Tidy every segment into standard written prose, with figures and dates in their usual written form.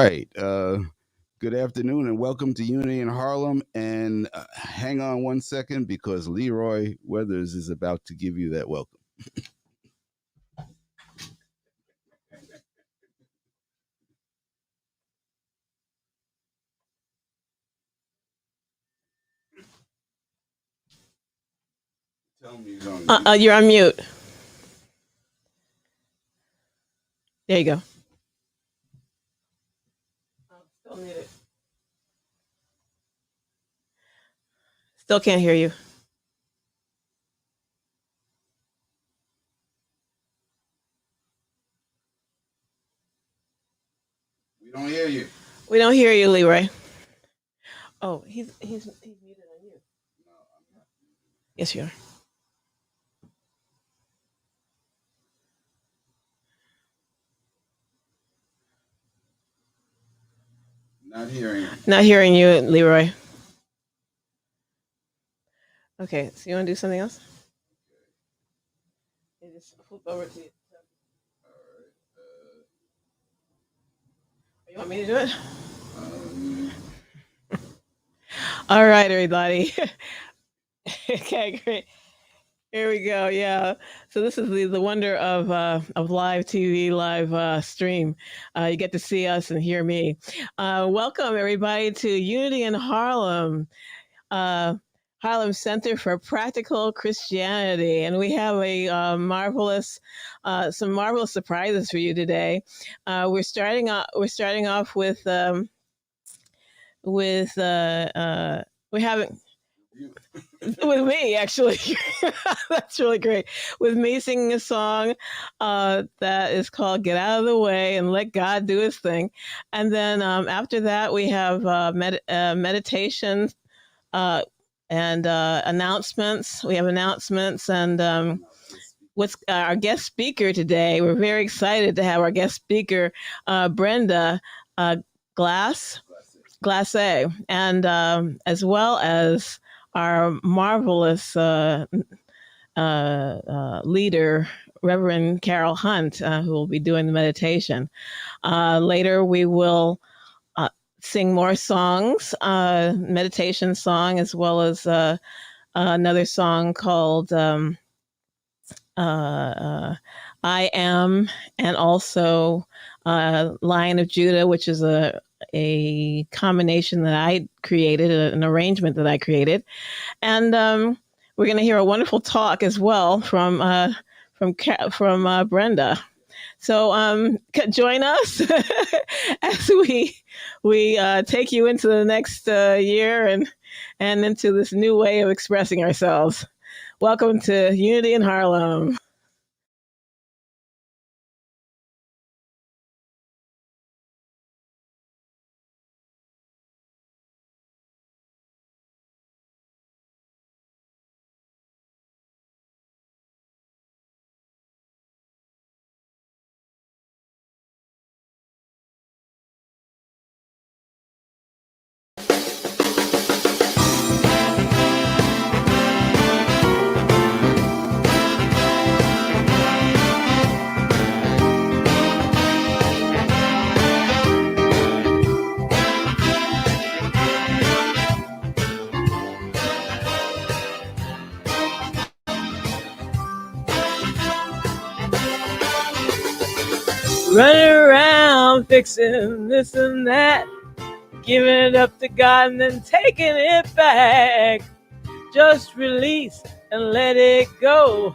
right. Good afternoon and welcome to Unity in Harlem. And hang on one second because Leroy Weathers is about to give you that welcome. Tell me he's on mute. You're on mute. There you go. Still muted. Still can't hear you. We don't hear you. We don't hear you, Leroy. Oh, he's muted on you. No, I'm not. Yes, you are. Not hearing. Not hearing you, Leroy. Okay, so you want to do something else? You just flip over to you. You want me to do it? All right, everybody. Okay, great. Here we go. Yeah. So this is the wonder of live TV, live stream. You get to see us and hear me. Welcome everybody to Unity in Harlem, Harlem Center for Practical Christianity, and we have a some marvelous surprises for you today. We're starting off with we haven't. With me, actually. That's really great. With me singing a song that is called Get Out of the Way and Let God Do His Thing. And then after that, we have meditations and announcements. We have announcements and what's our guest speaker today. We're very excited to have our guest speaker, Brenda Glassé, and as well as our marvelous leader, Reverend Carol Hunt, who will be doing the meditation. Later, we will sing more songs, meditation song, as well as another song called I Am, and also Lion of Judah, which is a combination that I created, an arrangement that I created. And we're going to hear a wonderful talk as well from Brenda. So join us as we take you into the next year and into this new way of expressing ourselves. Welcome to Unity in Harlem. Running around fixing this and that, giving it up to God and then taking it back. Just release and let it go.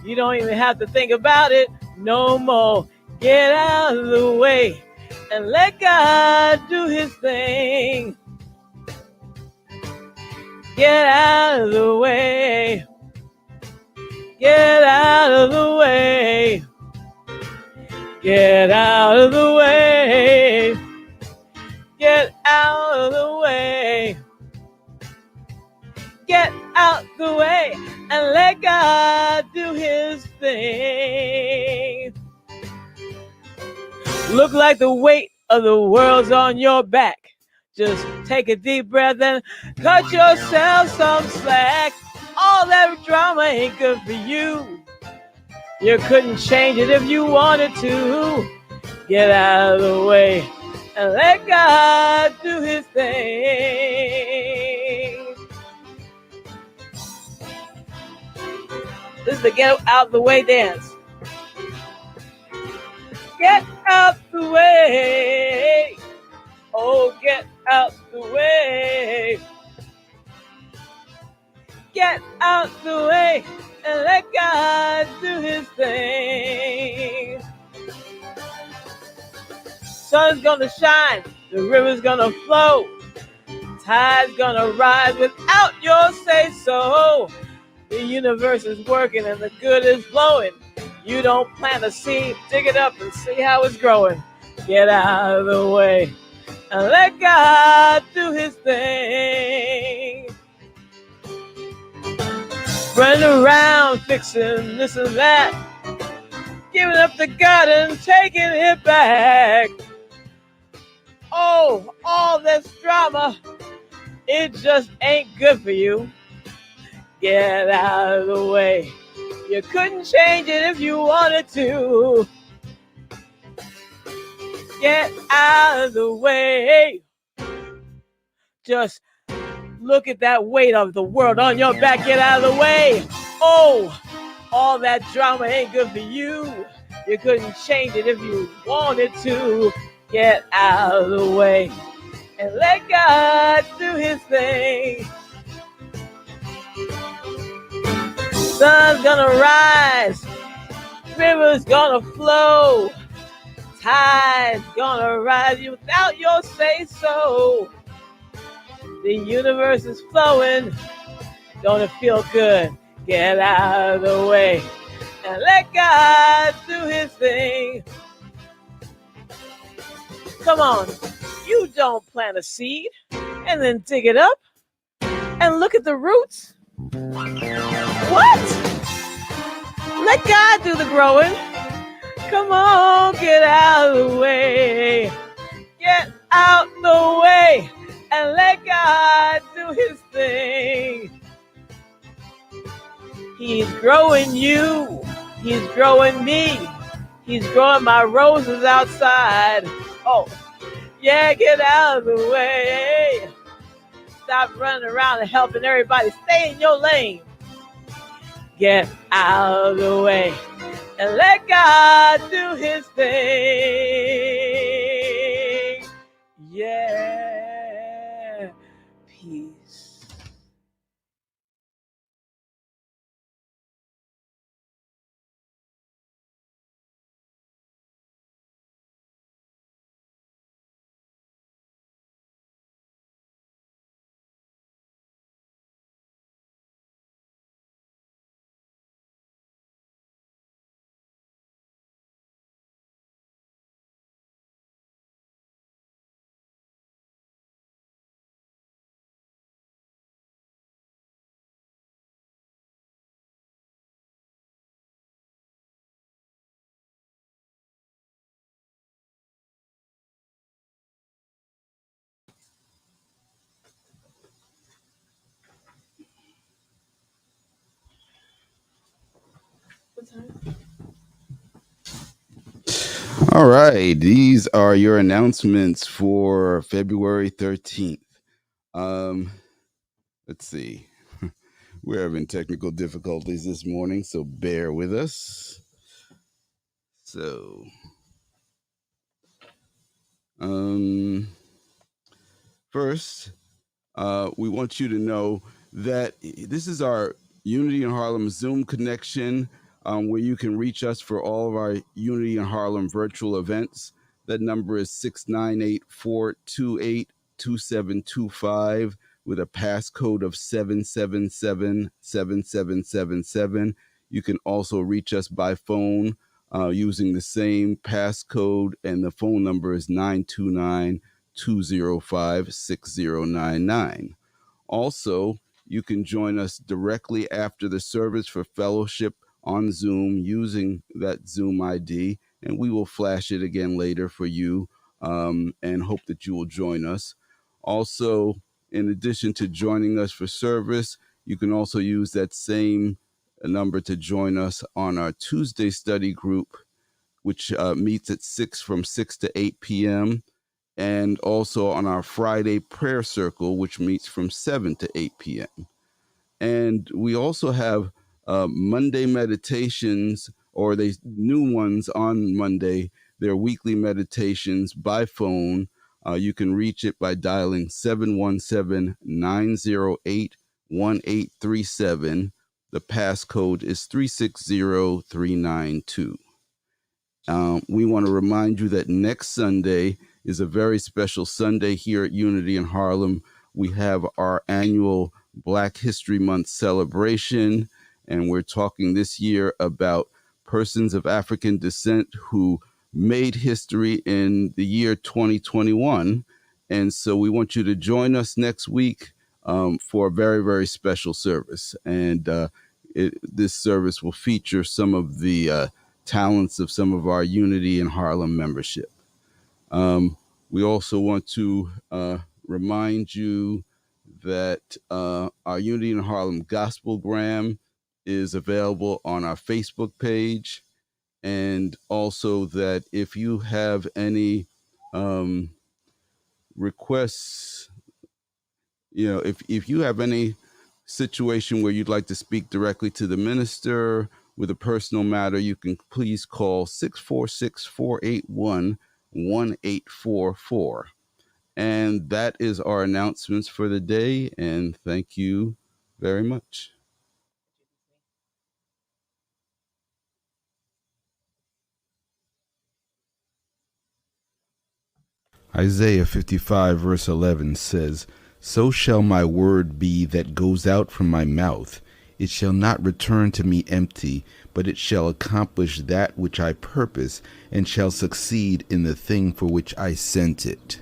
You don't even have to think about it no more. Get out of the way and let God do his thing. Get out of the way. Get out of the way. Get out of the way. Get out of the way. Get out the way and let God do his thing. Look like the weight of the world's on your back. Just take a deep breath and cut yourself some slack. All that drama ain't good for you. You couldn't change it if you wanted to. Get out of the way. and let God do his thing. This is the get out the way dance. Get out the way. Oh, get out the way. Get out the way and let God do his thing. Sun's gonna shine, the river's gonna flow, tide's gonna rise without your say so. The universe is working and the good is flowing. You don't plant a seed, dig it up and see how it's growing. Get out of the way and let God do his thing. Running around fixing this and that, giving up the God and taking it back. Oh, all this drama, it just ain't good for you. Get out of the way. You couldn't change it if you wanted to. Get out of the way. Just look at that weight of the world on your back. Get out of the way. Oh, all that drama ain't good for you. You couldn't change it if you wanted to. Get out of the way and let God do his thing. Sun's gonna rise, river's gonna flow, tide's gonna rise without your say so. The universe is flowing, don't it feel good? Get out of the way and let God do his thing. Come on, you don't plant a seed and then dig it up and look at the roots. What? Let God do the growing. Come on, get out of the way. Get out the way and let God do his thing. He's growing you. He's growing me. He's growing my roses outside. Oh, yeah, get out of the way. Stop running around and helping everybody. Stay in your lane. Get out of the way and let God do his thing. Yeah. Peace. All right. These are your announcements for February 13th. Let's see. We're having technical difficulties this morning, so bear with us. So, first, we want you to know that this is our Unity in Harlem Zoom connection, where you can reach us for all of our Unity in Harlem virtual events. That number is 698-428-2725 with a passcode of 777-7777. You can also reach us by phone using the same passcode, and the phone number is 929-205-6099. Also, you can join us directly after the service for fellowship on Zoom using that Zoom ID, and we will flash it again later for you, and hope that you will join us. Also, in addition to joining us for service, you can also use that same number to join us on our Tuesday study group, which meets at 6 to 8 p.m. and also on our Friday prayer circle, which meets from 7 to 8 p.m. And we also have Monday meditations, or they new ones on Monday. They're weekly meditations by phone. You can reach it by dialing 717-908-1837. The passcode is 360392. We want to remind you that next Sunday is a very special Sunday here at Unity in Harlem. We have our annual Black History Month celebration, and we're talking this year about persons of African descent who made history in the year 2021. And so we want you to join us next week for a very, very special service. And this service will feature some of the talents of some of our Unity in Harlem membership. We also want to remind you that our Unity in Harlem Gospelgram is available on our Facebook page, and also that if you have any requests, if you have any situation where you'd like to speak directly to the minister with a personal matter, you can please call 646-481-1844. And that is our announcements for the day. And thank you very much. Isaiah 55 verse 11 says, "So shall my word be that goes out from my mouth. It shall not return to me empty, but it shall accomplish that which I purpose, and shall succeed in the thing for which I sent it."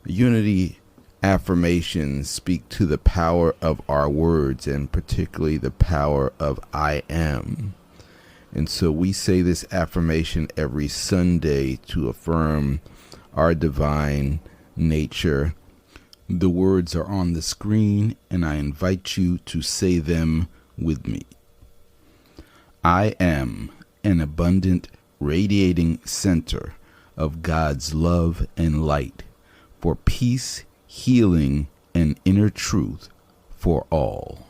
Unity affirmations speak to the power of our words, and particularly the power of I am. And so we say this affirmation every Sunday to affirm our divine nature. The words are on the screen, and I invite you to say them with me. I am an abundant, radiating center of God's love and light for peace, healing, and inner truth for all.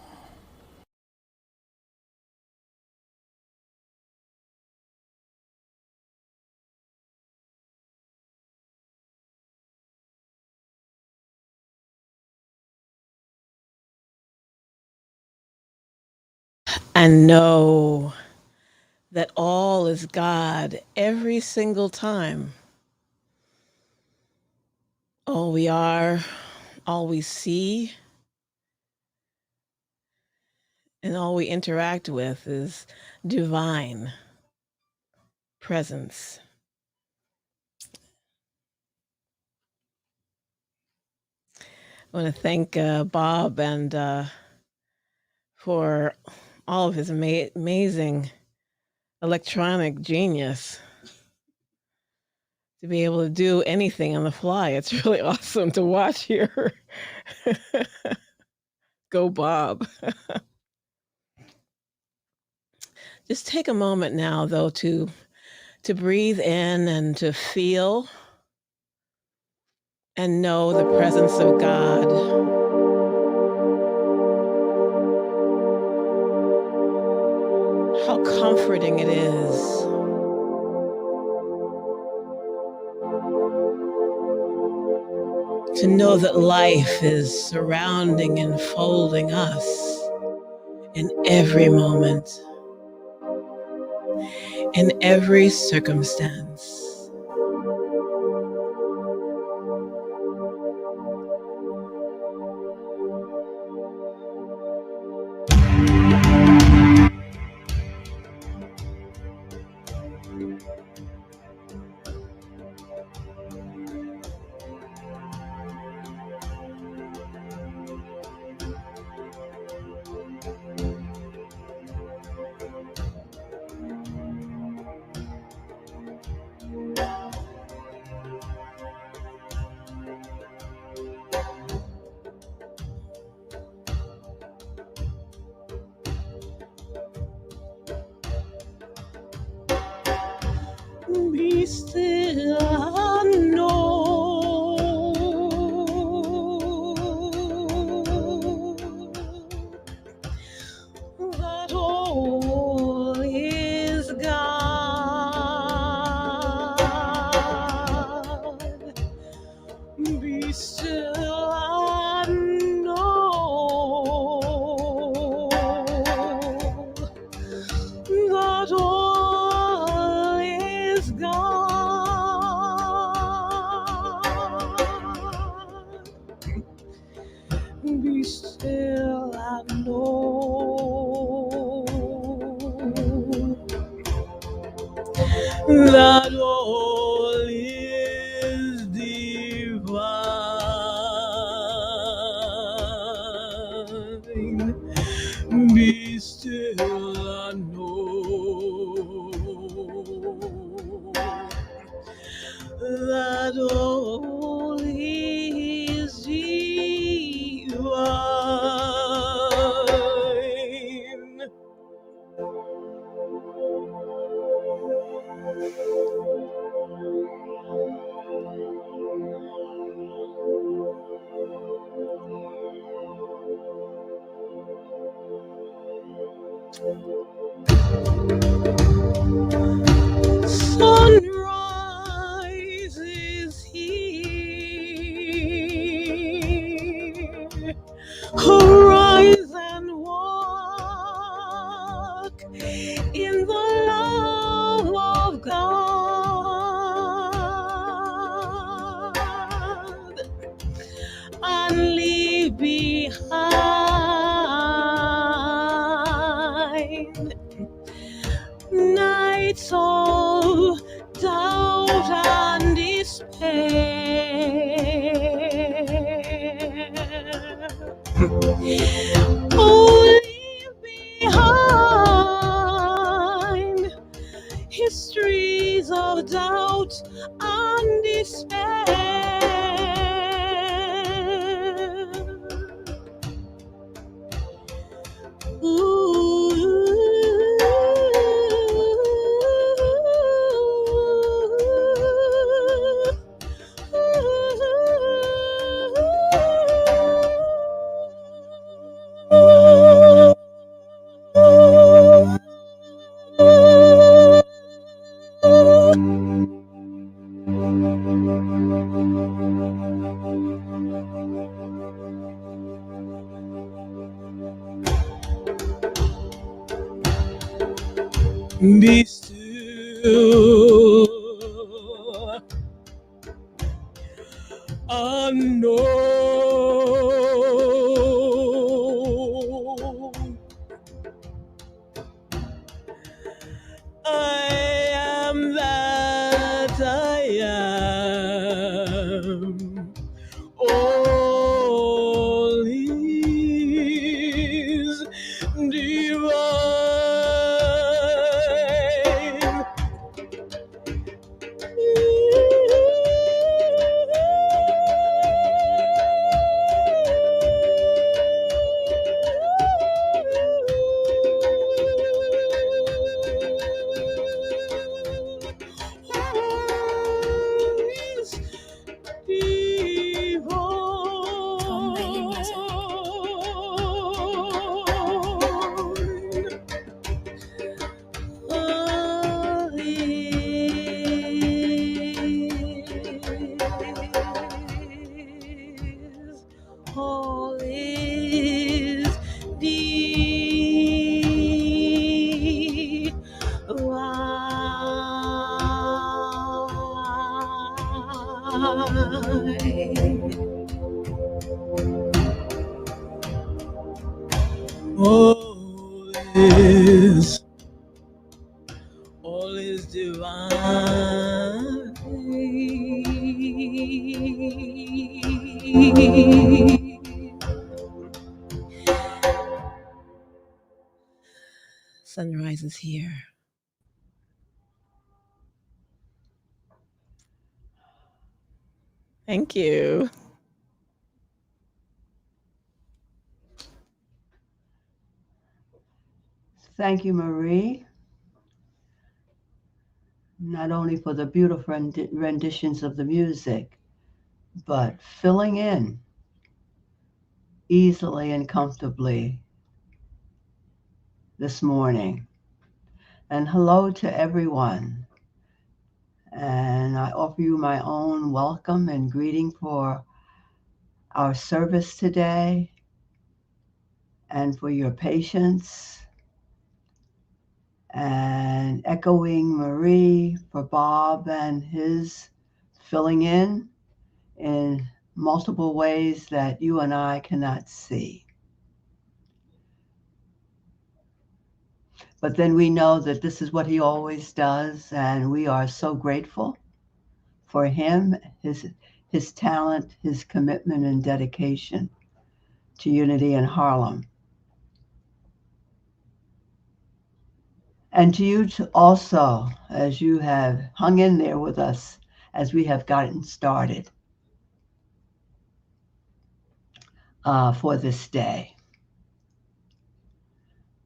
And know that all is God every single time. All we are, all we see, and all we interact with is divine presence. I want to thank Bob and for all of his amazing electronic genius to be able to do anything on the fly. It's really awesome to watch here. Go, Bob. Just take a moment now, though, to breathe in and to feel and know the presence of God. How comforting it is. To know that life is surrounding and folding us in every moment, in every circumstance. Be still, I know Be still and know that all is gone. Be still and know that all is divine. Be still and know that all is divine. Sunrise is here. Arise and walk in the love of God and leave behind nights of doubt and despair. Oh, leave behind histories of doubt and despair. Be still unknown. I am that I am. All is divine. All is divine. All is divine. Sunrise is here. Thank you. Thank you, Marie, not only for the beautiful renditions of the music, but filling in easily and comfortably this morning. And hello to everyone. And I offer you my own welcome and greeting for our service today and for your patience, and echoing Marie for Bob and his filling in multiple ways that you and I cannot see. But then we know that this is what he always does, and we are so grateful for him, his talent, his commitment and dedication to unity in Harlem. And to you also, as you have hung in there with us as we have gotten started for this day.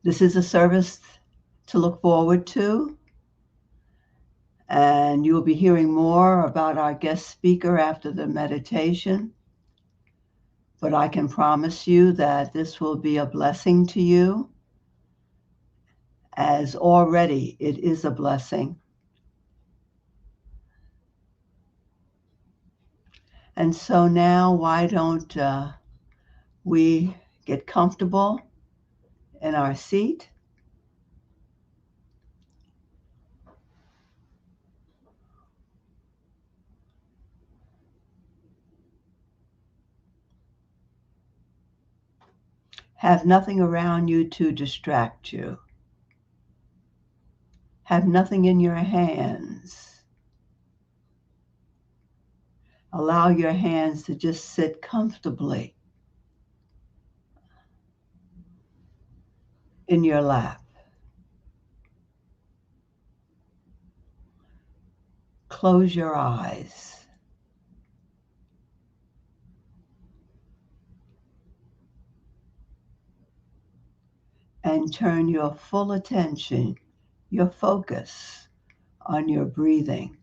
This is a service to look forward to, and you will be hearing more about our guest speaker after the meditation. But I can promise you that this will be a blessing to you, as already it is a blessing. And so now, why don't we get comfortable in our seat? Have nothing around you to distract you. Have nothing in your hands. Allow your hands to just sit comfortably in your lap. Close your eyes. And turn your full attention, your focus on your breathing.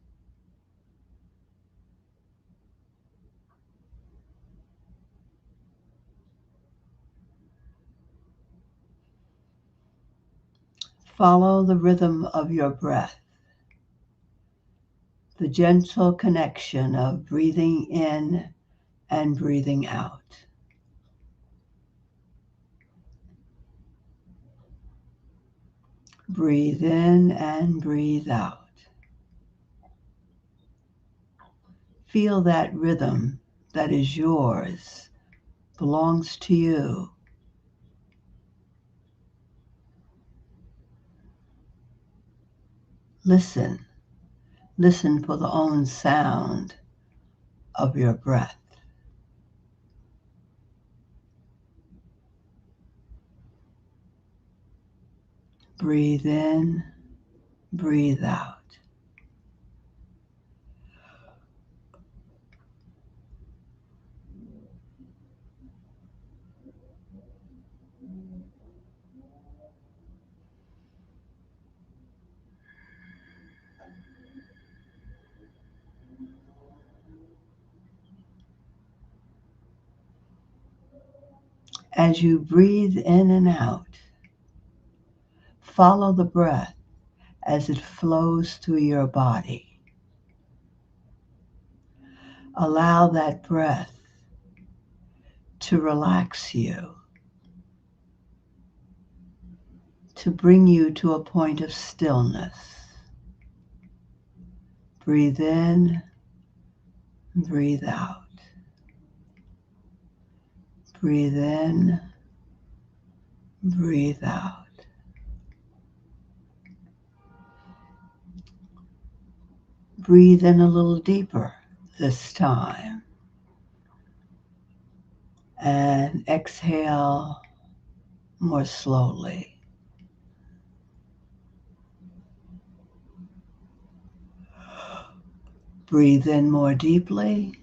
Follow the rhythm of your breath, the gentle connection of breathing in and breathing out. Breathe in and breathe out. Feel that rhythm that is yours, belongs to you. Listen. Listen for the own sound of your breath. Breathe in, breathe out. As you breathe in and out, follow the breath as it flows through your body. Allow that breath to relax you, to bring you to a point of stillness. Breathe in, breathe out. Breathe in, breathe out. Breathe in a little deeper this time. And exhale more slowly. Breathe in more deeply.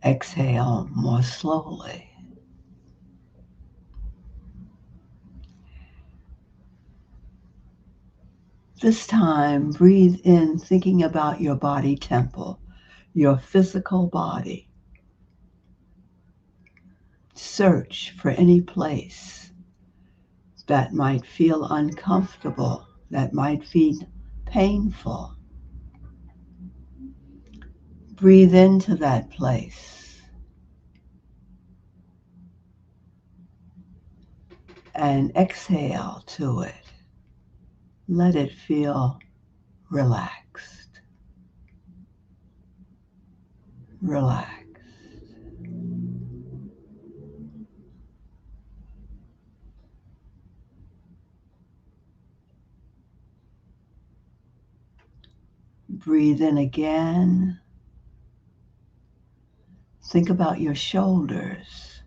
Exhale more slowly. This time, breathe in thinking about your body temple, your physical body. Search for any place that might feel uncomfortable, that might feel painful. Breathe into that place and exhale to it. Let it feel relaxed. Relaxed. Breathe in again. Think about your shoulders.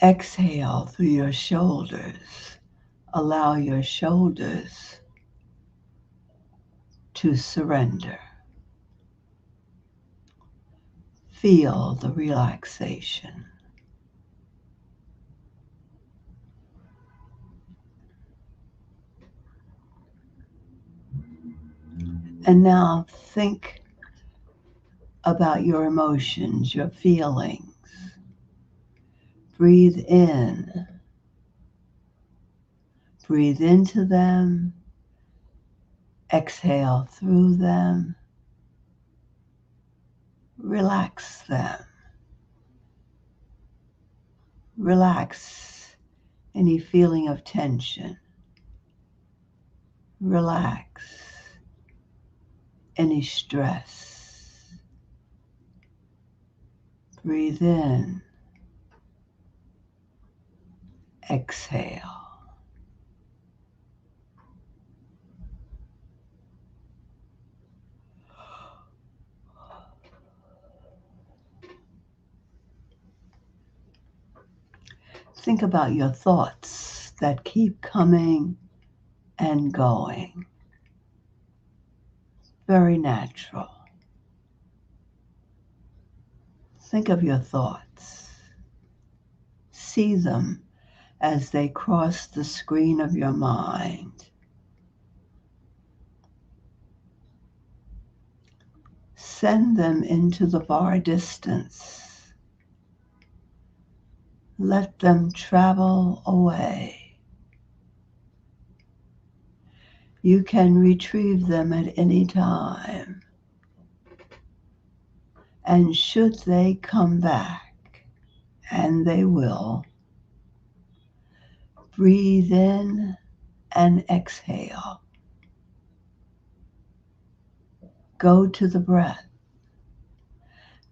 Exhale through your shoulders. Allow your shoulders to surrender. Feel the relaxation. And now think about your emotions, your feelings. Breathe in. Breathe into them. Exhale through them. Relax them. Relax any feeling of tension. Relax any stress. Breathe in. Exhale. Think about your thoughts that keep coming and going. Very natural. Think of your thoughts. See them as they cross the screen of your mind. Send them into the far distance. Let them travel away. You can retrieve them at any time. And should they come back, and they will, breathe in and exhale. Go to the breath.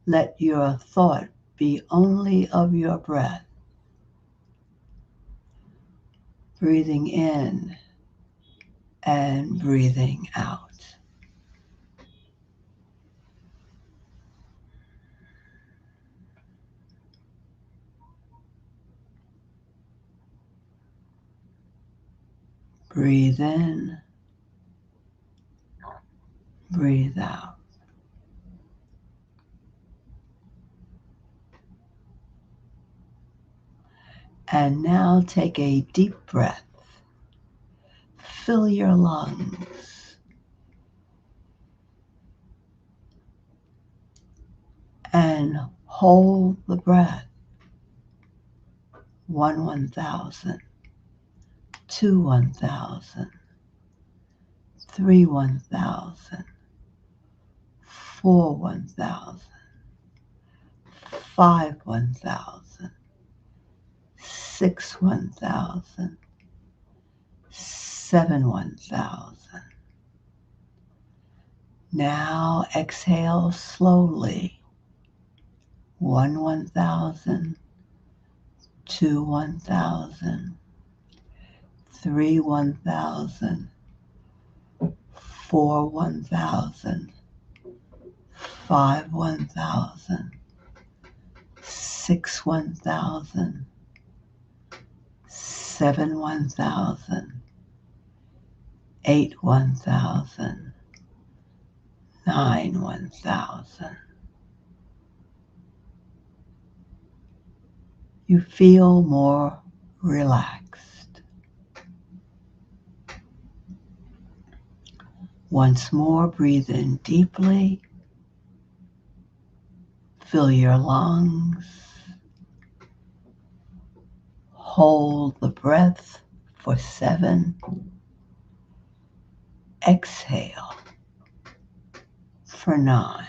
Let your thought be only of your breath. Breathing in and breathing out. Breathe in, breathe out. And now take a deep breath. Fill your lungs. And hold the breath. 1,000. 2,000. 3,000. 4,000. 5,000. 6,000. 7,000. Now exhale slowly. 1,000. 2,000. 3,000. 4,000. 5,000. 6,000. 7,000. 8,000. 9,000. You feel more relaxed. Once more, breathe in deeply. Fill your lungs. Hold the breath for 7. Exhale for 9.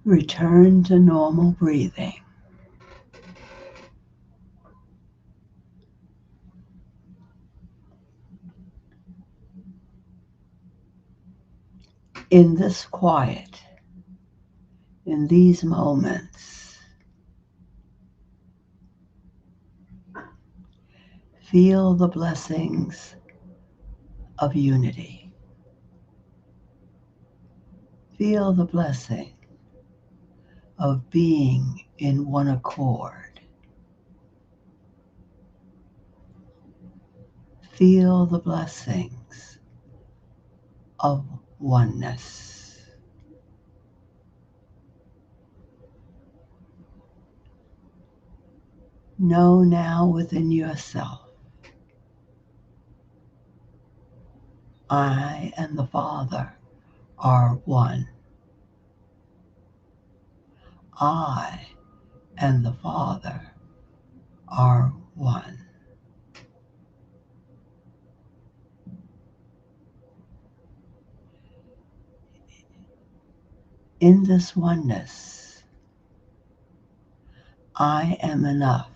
Return to normal breathing. In this quiet, in these moments, feel the blessings of unity. Feel the blessing of being in one accord. Feel the blessings of oneness. Know now within yourself, I and the Father are one. I and the Father are one. In this oneness, I am enough.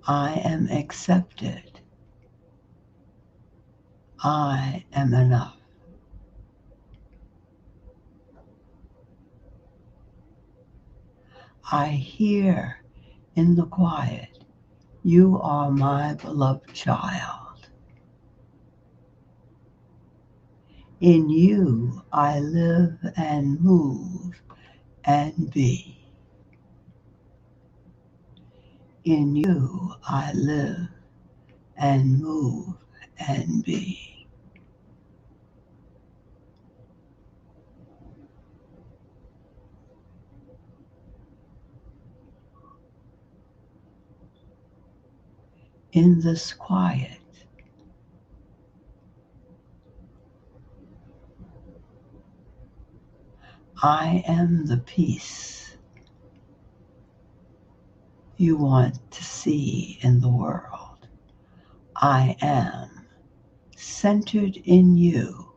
I am accepted. I am enough. I hear in the quiet, you are my beloved child. In you I live and move and be. In you I live and move and be. In this quiet, I am the peace you want to see in the world. I am centered in you,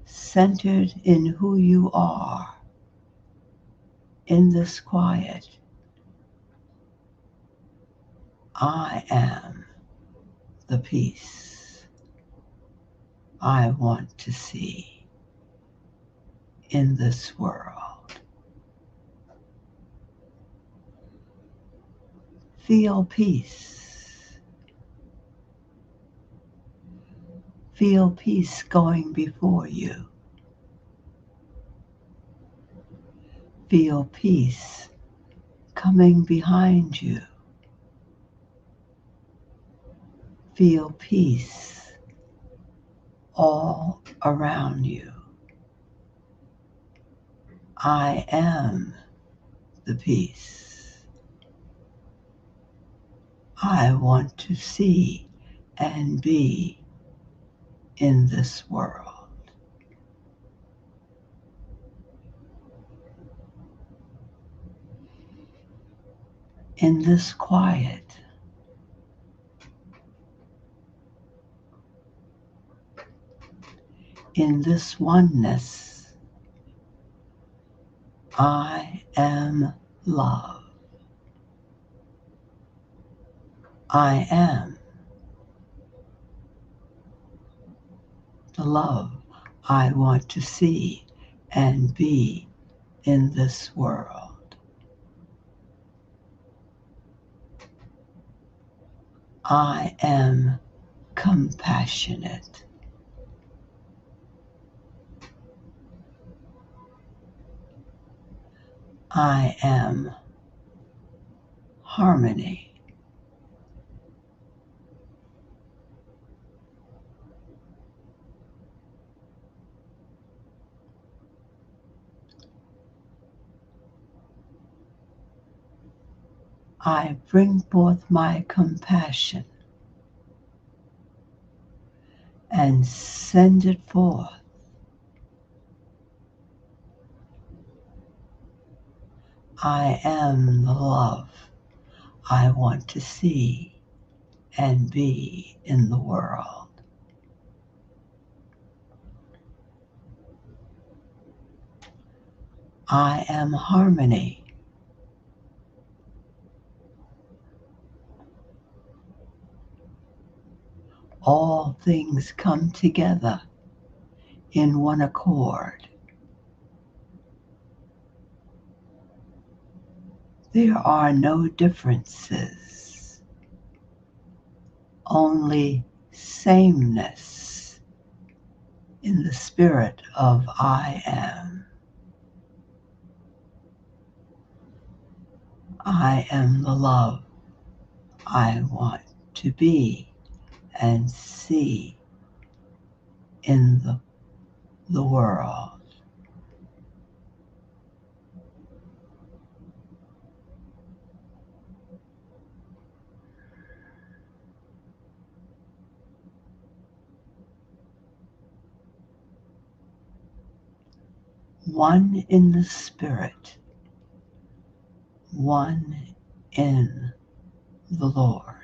centered in who you are. In this quiet, I am the peace I want to see in this world. Feel peace. Feel peace going before you. Feel peace coming behind you. Feel peace all around you. I am the peace I want to see and be in this world. In this quiet, in this oneness. I am love. I am the love I want to see and be in this world. I am compassionate. I am harmony. I bring forth my compassion and send it forth. I am the love I want to see and be in the world. I am harmony. All things come together in one accord. There are no differences, only sameness in the spirit of I am. I am the love I want to be and see in the world. One in the spirit, one in the Lord.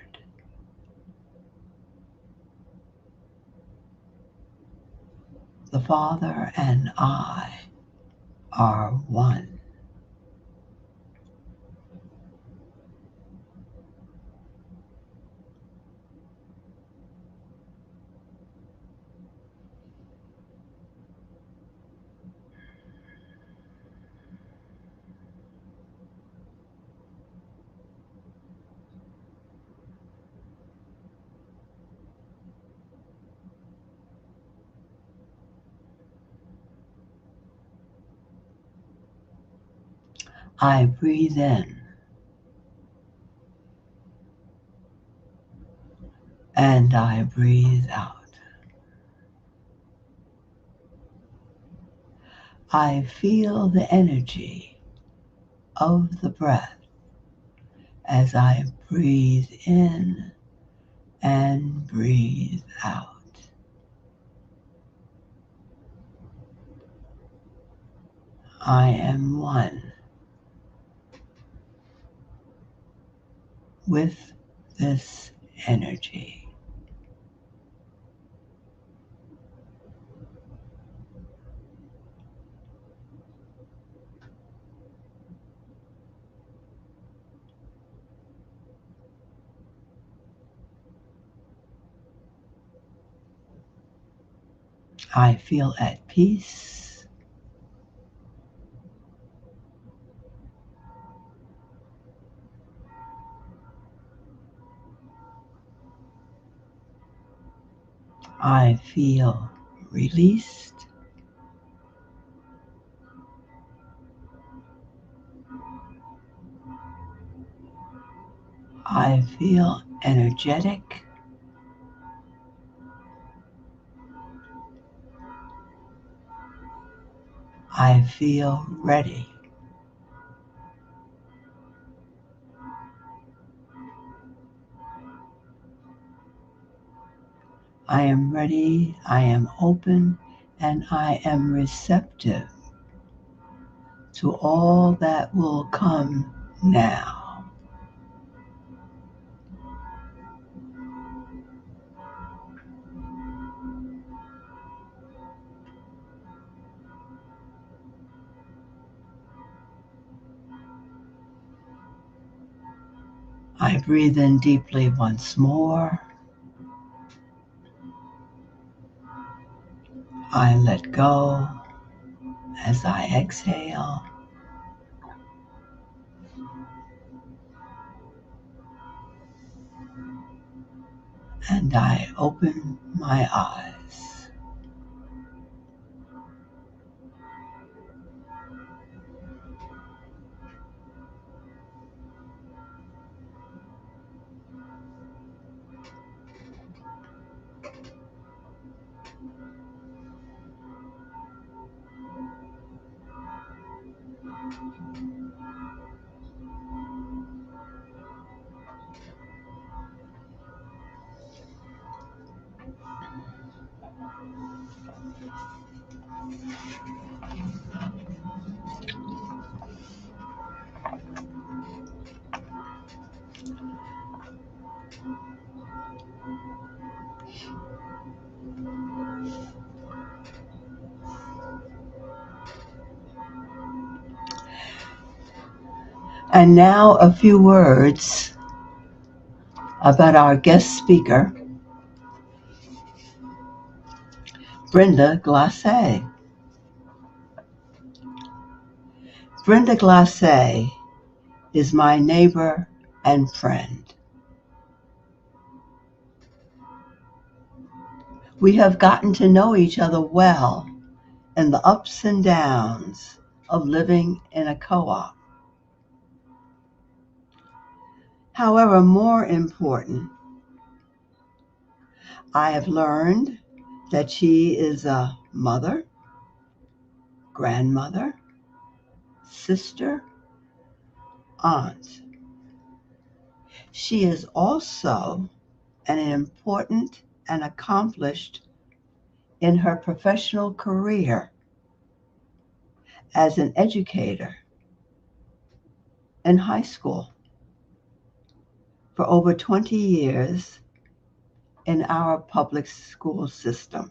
The Father and I are one. I breathe in and I breathe out. I feel the energy of the breath as I breathe in and breathe out. I am one with this energy. I feel at peace. I feel released. I feel energetic. I feel ready. I am ready, I am open, and I am receptive to all that will come now. I breathe in deeply once more. I let go as I exhale. And I open my eyes. And now a few words about our guest speaker, Brenda Glassé. Brenda Glassé is my neighbor and friend. We have gotten to know each other well in the ups and downs of living in a co-op. However, more important, I have learned that she is a mother, grandmother, sister, aunt. She is also an important and accomplished in her professional career as an educator in high school for over 20 years in our public school system.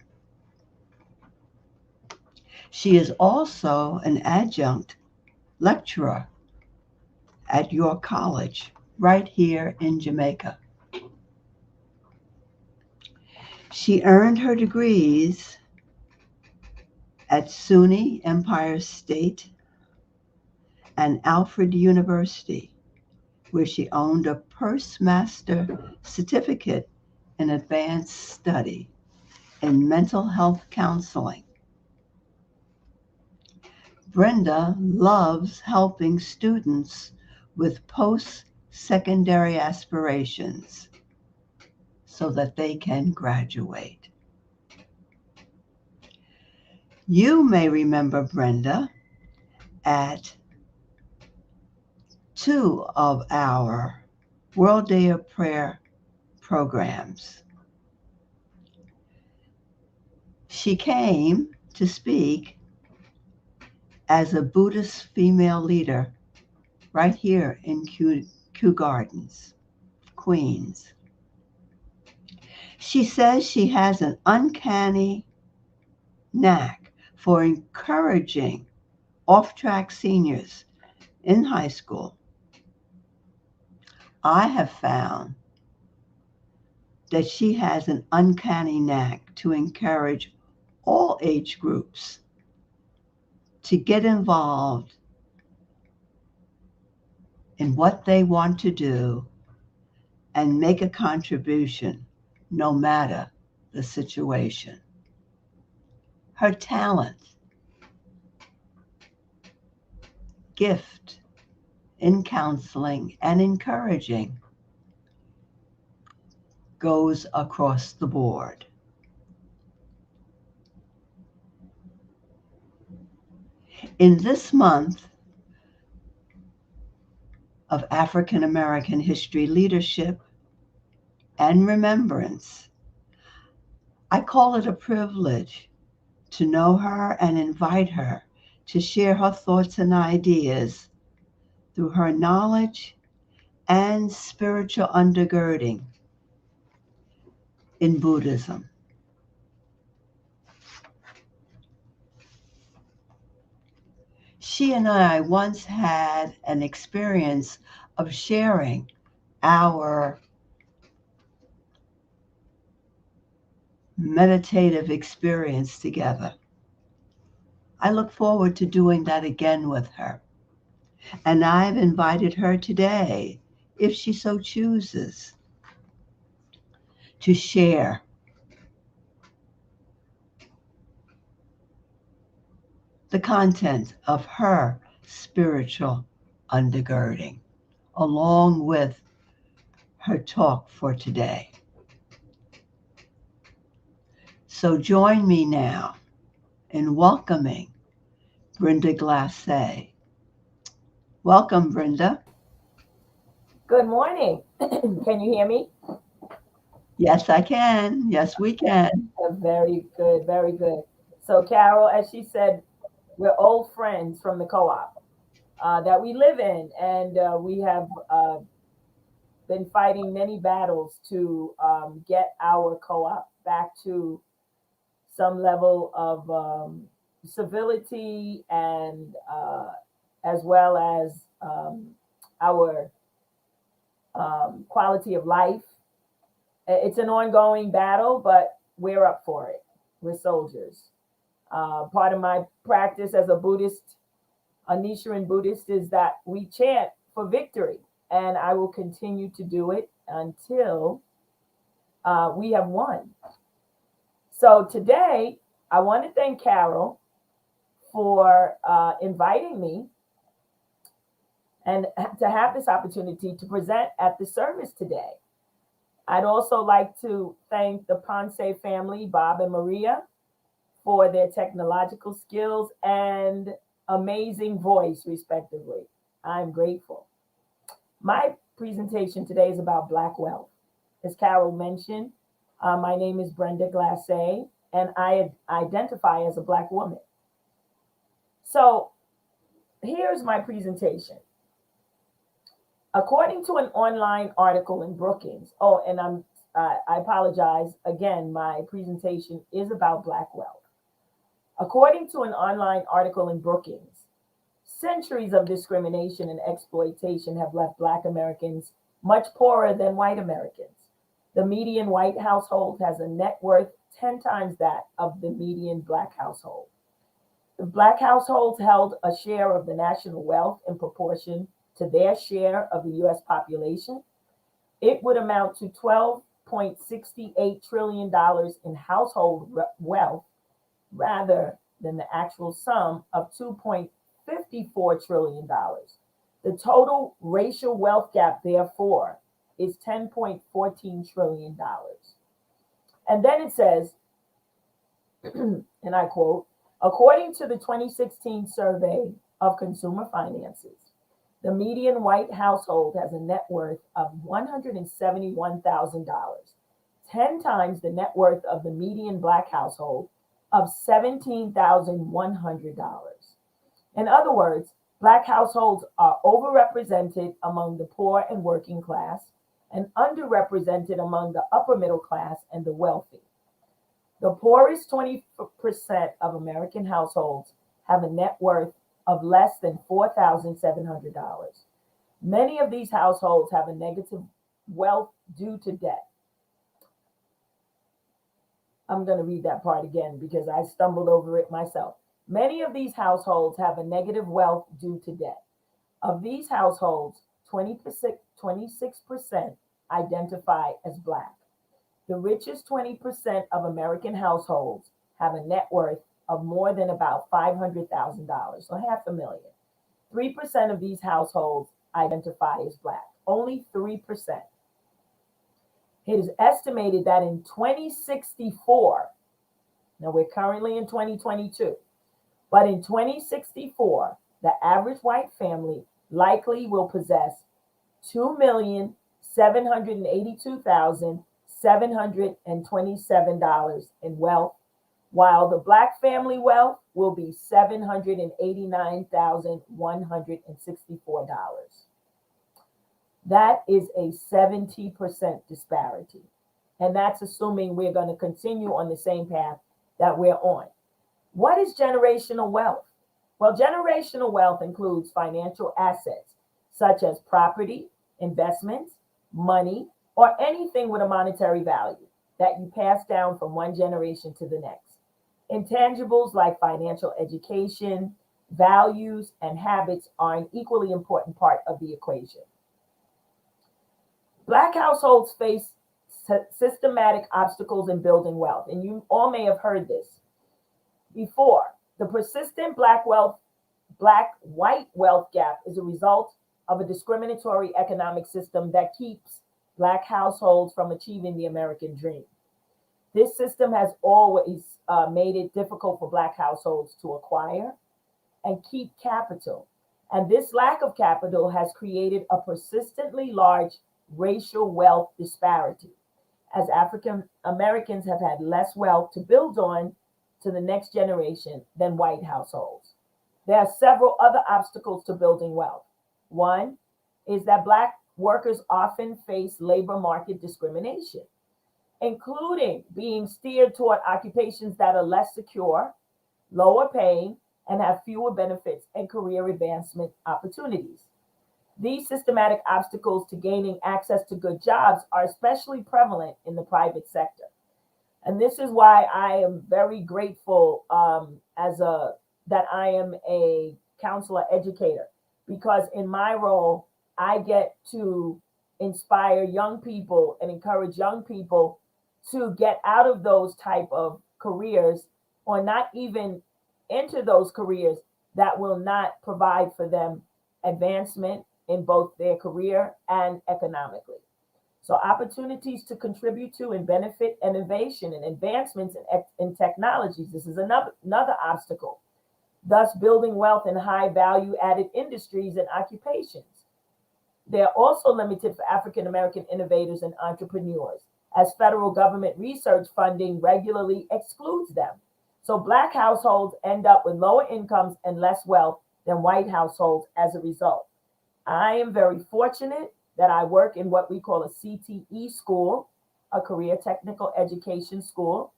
She is also an adjunct lecturer at your college right here in Jamaica. She earned her degrees at SUNY Empire State and Alfred University, where she owned a Postmaster certificate in advanced study in mental health counseling. Brenda loves helping students with post-secondary aspirations so that they can graduate. You may remember Brenda at two of our World Day of Prayer programs. She came to speak as a Buddhist female leader right here in Kew Gardens, Queens. She says she has an uncanny knack for encouraging off-track seniors in high school. I have found that she has an uncanny knack to encourage all age groups to get involved in what they want to do and make a contribution no matter the situation. Her talent, gift in counseling and encouraging goes across the board. In this month of African American History Leadership and Remembrance, I call it a privilege to know her and invite her to share her thoughts and ideas through her knowledge and spiritual undergirding in Buddhism. She and I once had an experience of sharing our meditative experience together. I look forward to doing that again with her. And I've invited her today, if she so chooses, to share the content of her spiritual undergirding, along with her talk for today. So join me now in welcoming Brenda Glassé. Welcome, Brenda. Good morning. Can you hear me? Yes, I can. Yes, we can. Very good, very good. So, Carol, as she said, we're old friends from the co-op that we live in, and we have been fighting many battles to get our co-op back to some level of civility and as well as our quality of life. It's an ongoing battle, but we're up for it. We're soldiers. Part of my practice as a Buddhist, a Nichiren Buddhist, is that we chant for victory, and I will continue to do it until we have won. So today, I want to thank Carol for inviting me and to have this opportunity to present at the service today. I'd also like to thank the Ponce family, Bob and Maria, for their technological skills and amazing voice, respectively. I'm grateful. My presentation today is about Black wealth. As Carol mentioned, my name is Brenda Glassé, and I identify as a Black woman. So here's my presentation. According to an online article in Brookings, I apologize again, my presentation is about Black wealth. According to an online article in Brookings, centuries of discrimination and exploitation have left Black Americans much poorer than white Americans. The median white household has a net worth 10 times that of the median Black household. If Black households held a share of the national wealth in proportion to their share of the US population, it would amount to $12.68 trillion in household wealth rather than the actual sum of $2.54 trillion. The total racial wealth gap, therefore, is $10.14 trillion. And then it says, and I quote, according to the 2016 survey of consumer finances, the median white household has a net worth of $171,000, 10 times the net worth of the median Black household of $17,100. In other words, Black households are overrepresented among the poor and working class and underrepresented among the upper middle class and the wealthy. The poorest 20% of American households have a net worth of less than $4,700. Many of these households have a negative wealth due to debt. I'm going to read that part again because I stumbled over it myself. Many of these households have a negative wealth due to debt. Of these households, 26% identify as Black. The richest 20% of American households have a net worth of more than about $500,000, so $500,000. 3% of these households identify as Black. Only 3%. It is estimated that in 2064, now we're currently in 2022, but in 2064, the average white family likely will possess $2,782,727 in wealth, while the Black family wealth will be $789,164. That is a 70% disparity. And that's assuming we're going to continue on the same path that we're on. What is generational wealth? Well, generational wealth includes financial assets such as property, investments, money, or anything with a monetary value that you pass down from one generation to the next. Intangibles like financial education, values, and habits are an equally important part of the equation. Black households face systematic obstacles in building wealth, and you all may have heard this before. The persistent black-white wealth gap is a result of a discriminatory economic system that keeps Black households from achieving the American dream. This system has always made it difficult for Black households to acquire and keep capital. And this lack of capital has created a persistently large racial wealth disparity, as African Americans have had less wealth to build on to the next generation than white households. There are several other obstacles to building wealth. One is that Black workers often face labor market discrimination, including being steered toward occupations that are less secure, lower paying, and have fewer benefits and career advancement opportunities. These systematic obstacles to gaining access to good jobs are especially prevalent in the private sector. And this is why I am very grateful that I am a counselor educator, because in my role, I get to inspire young people and encourage young people to get out of those type of careers, or not even enter those careers that will not provide for them advancement in both their career and economically. So opportunities to contribute to and benefit innovation and advancements in technologies. This is another obstacle, thus building wealth in high value added industries and occupations. They're also limited for African American innovators and entrepreneurs, as federal government research funding regularly excludes them. So Black households end up with lower incomes and less wealth than white households as a result. I am very fortunate that I work in what we call a CTE school, a career technical education school.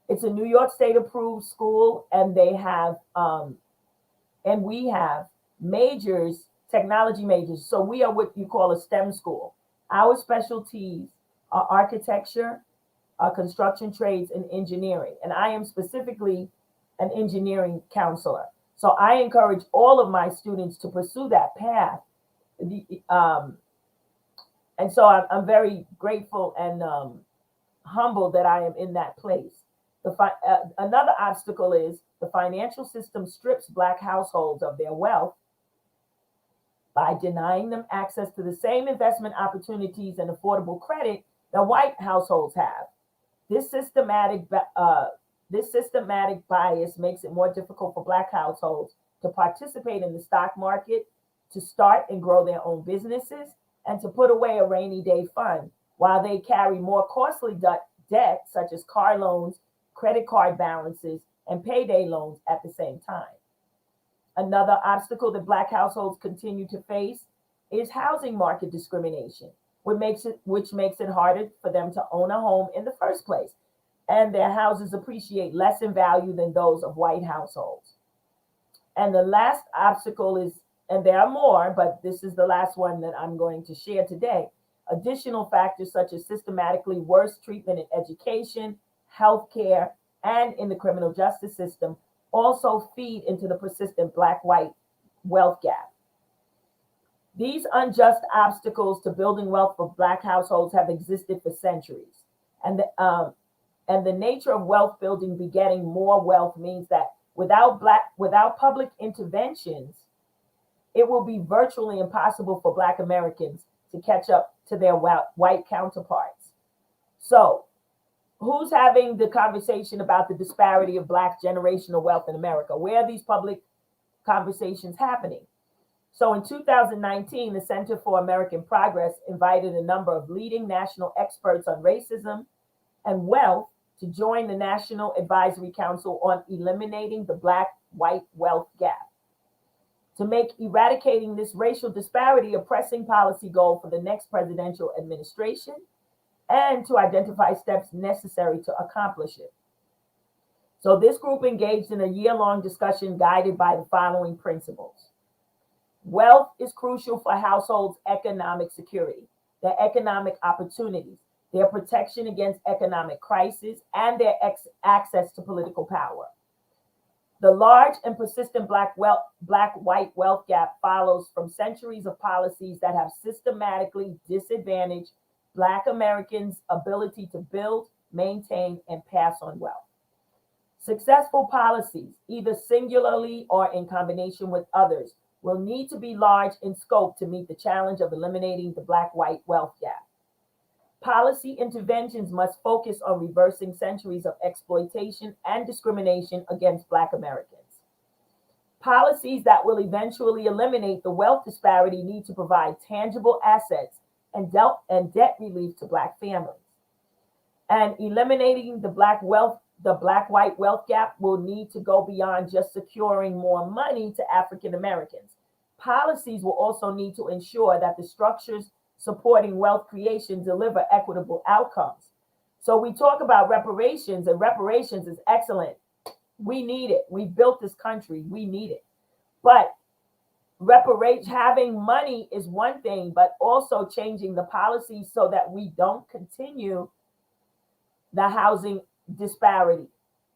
It's a New York State approved school, and they have and we have majors, technology majors. So we are what you call a STEM school. Our specialties are architecture, construction trades, and engineering. And I am specifically an engineering counselor. So I encourage all of my students to pursue that path. And so I'm very grateful and humbled that I am in that place. Another obstacle is the financial system strips Black households of their wealth by denying them access to the same investment opportunities and affordable credit that white households have. This systematic bias makes it more difficult for Black households to participate in the stock market, to start and grow their own businesses, and to put away a rainy day fund, while they carry more costly debt, such as car loans, credit card balances, and payday loans at the same time. Another obstacle that Black households continue to face is housing market discrimination, which makes it harder for them to own a home in the first place. And their houses appreciate less in value than those of white households. And the last obstacle is, and there are more, but this is the last one that I'm going to share today. Additional factors such as systematically worse treatment in education, healthcare, and in the criminal justice system also feed into the persistent Black-white wealth gap. These unjust obstacles to building wealth for Black households have existed for centuries. And the nature of wealth building begetting more wealth means that without public interventions, it will be virtually impossible for Black Americans to catch up to their white counterparts. So, who's having the conversation about the disparity of Black generational wealth in America? Where are these public conversations happening? So in 2019, the Center for American Progress invited a number of leading national experts on racism and wealth to join the National Advisory Council on eliminating the Black-white wealth gap, to make eradicating this racial disparity a pressing policy goal for the next presidential administration, and to identify steps necessary to accomplish it. So this group engaged in a year-long discussion guided by the following principles. Wealth is crucial for households' economic security. their economic opportunities, their protection against economic crisis, and their access to political power. The large and persistent black-white wealth gap follows from centuries of policies that have systematically disadvantaged Black Americans' ability to build, maintain, and pass on wealth. Successful policies, either singularly or in combination with others, will need to be large in scope to meet the challenge of eliminating the black-white wealth gap. Policy interventions must focus on reversing centuries of exploitation and discrimination against Black Americans. Policies that will eventually eliminate the wealth disparity need to provide tangible assets and debt relief to Black families. And eliminating the black-white wealth gap will need to go beyond just securing more money to African Americans. Policies will also need to ensure that the structures supporting wealth creation deliver equitable outcomes. So we talk about reparations, and reparations is excellent. We need it. We built this country. We need it. But having money is one thing, but also changing the policies so that we don't continue the housing disparity,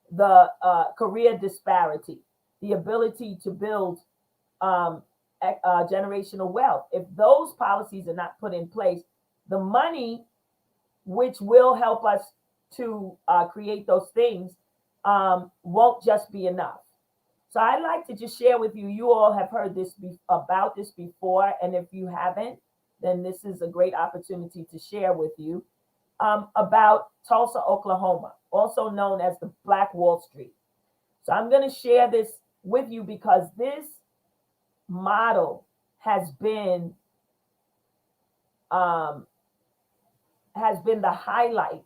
the career disparity, the ability to build generational wealth. If those policies are not put in place, the money which will help us to create those things won't just be enough. So I'd like to just share with you, you all have heard about this before, and if you haven't, then this is a great opportunity to share with you about Tulsa, Oklahoma, also known as the Black Wall Street. So I'm going to share this with you because this model has been the highlight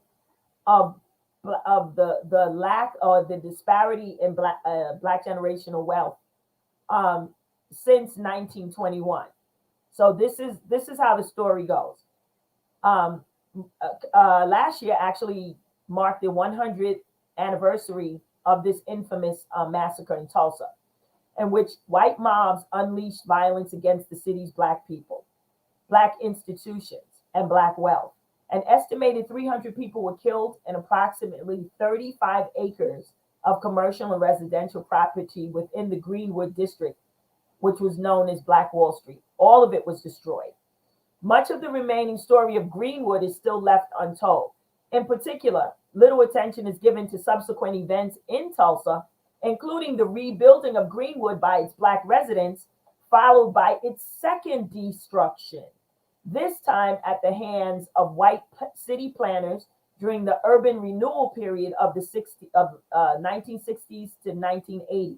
of the lack or the disparity in black generational wealth since 1921. So this is how the story goes. Last year actually marked the 100th anniversary of this infamous massacre in Tulsa, in which white mobs unleashed violence against the city's Black people, Black institutions, and Black wealth. An estimated 300 people were killed and approximately 35 acres of commercial and residential property within the Greenwood district, which was known as Black Wall Street. All of it was destroyed. Much of the remaining story of Greenwood is still left untold. In particular, little attention is given to subsequent events in Tulsa, including the rebuilding of Greenwood by its Black residents, followed by its second destruction, this time at the hands of white city planners during the urban renewal period of the 1960s to 1980s.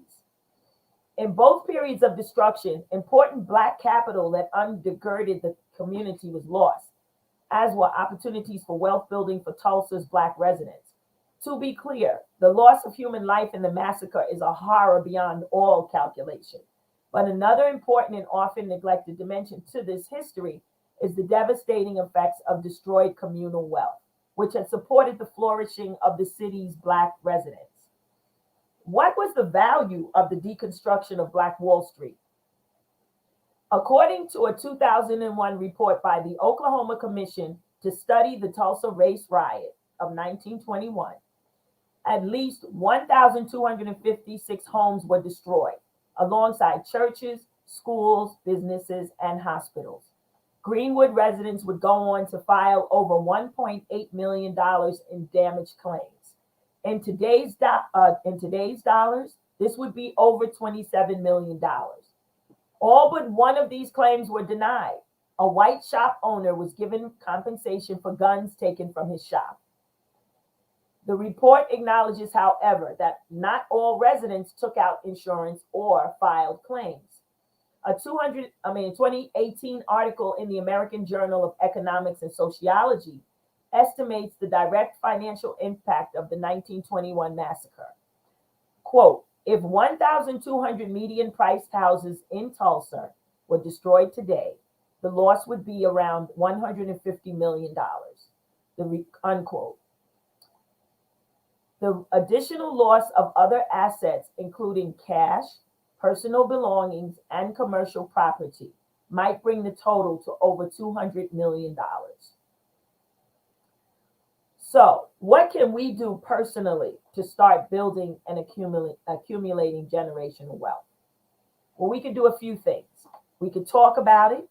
In both periods of destruction, important Black capital that undergirded the community was lost, as were opportunities for wealth building for Tulsa's Black residents. To be clear, the loss of human life in the massacre is a horror beyond all calculation. But another important and often neglected dimension to this history is the devastating effects of destroyed communal wealth, which had supported the flourishing of the city's Black residents. What was the value of the deconstruction of Black Wall Street? According to a 2001 report by the Oklahoma Commission to Study the Tulsa Race Riot of 1921, at least 1,256 homes were destroyed, alongside churches, schools, businesses, and hospitals. Greenwood residents would go on to file over $1.8 million in damage claims. In today's dollars, this would be over $27 million. All but one of these claims were denied. A white shop owner was given compensation for guns taken from his shop. The report acknowledges, however, that not all residents took out insurance or filed claims. A 2018 article in the American Journal of Economics and Sociology estimates the direct financial impact of the 1921 massacre. Quote, if 1,200 median priced houses in Tulsa were destroyed today, the loss would be around $150 million, unquote. The additional loss of other assets, including cash, personal belongings, and commercial property, might bring the total to over $200 million. So, what can we do personally to start building and accumulating generational wealth? Well, we could do a few things. We could talk about it.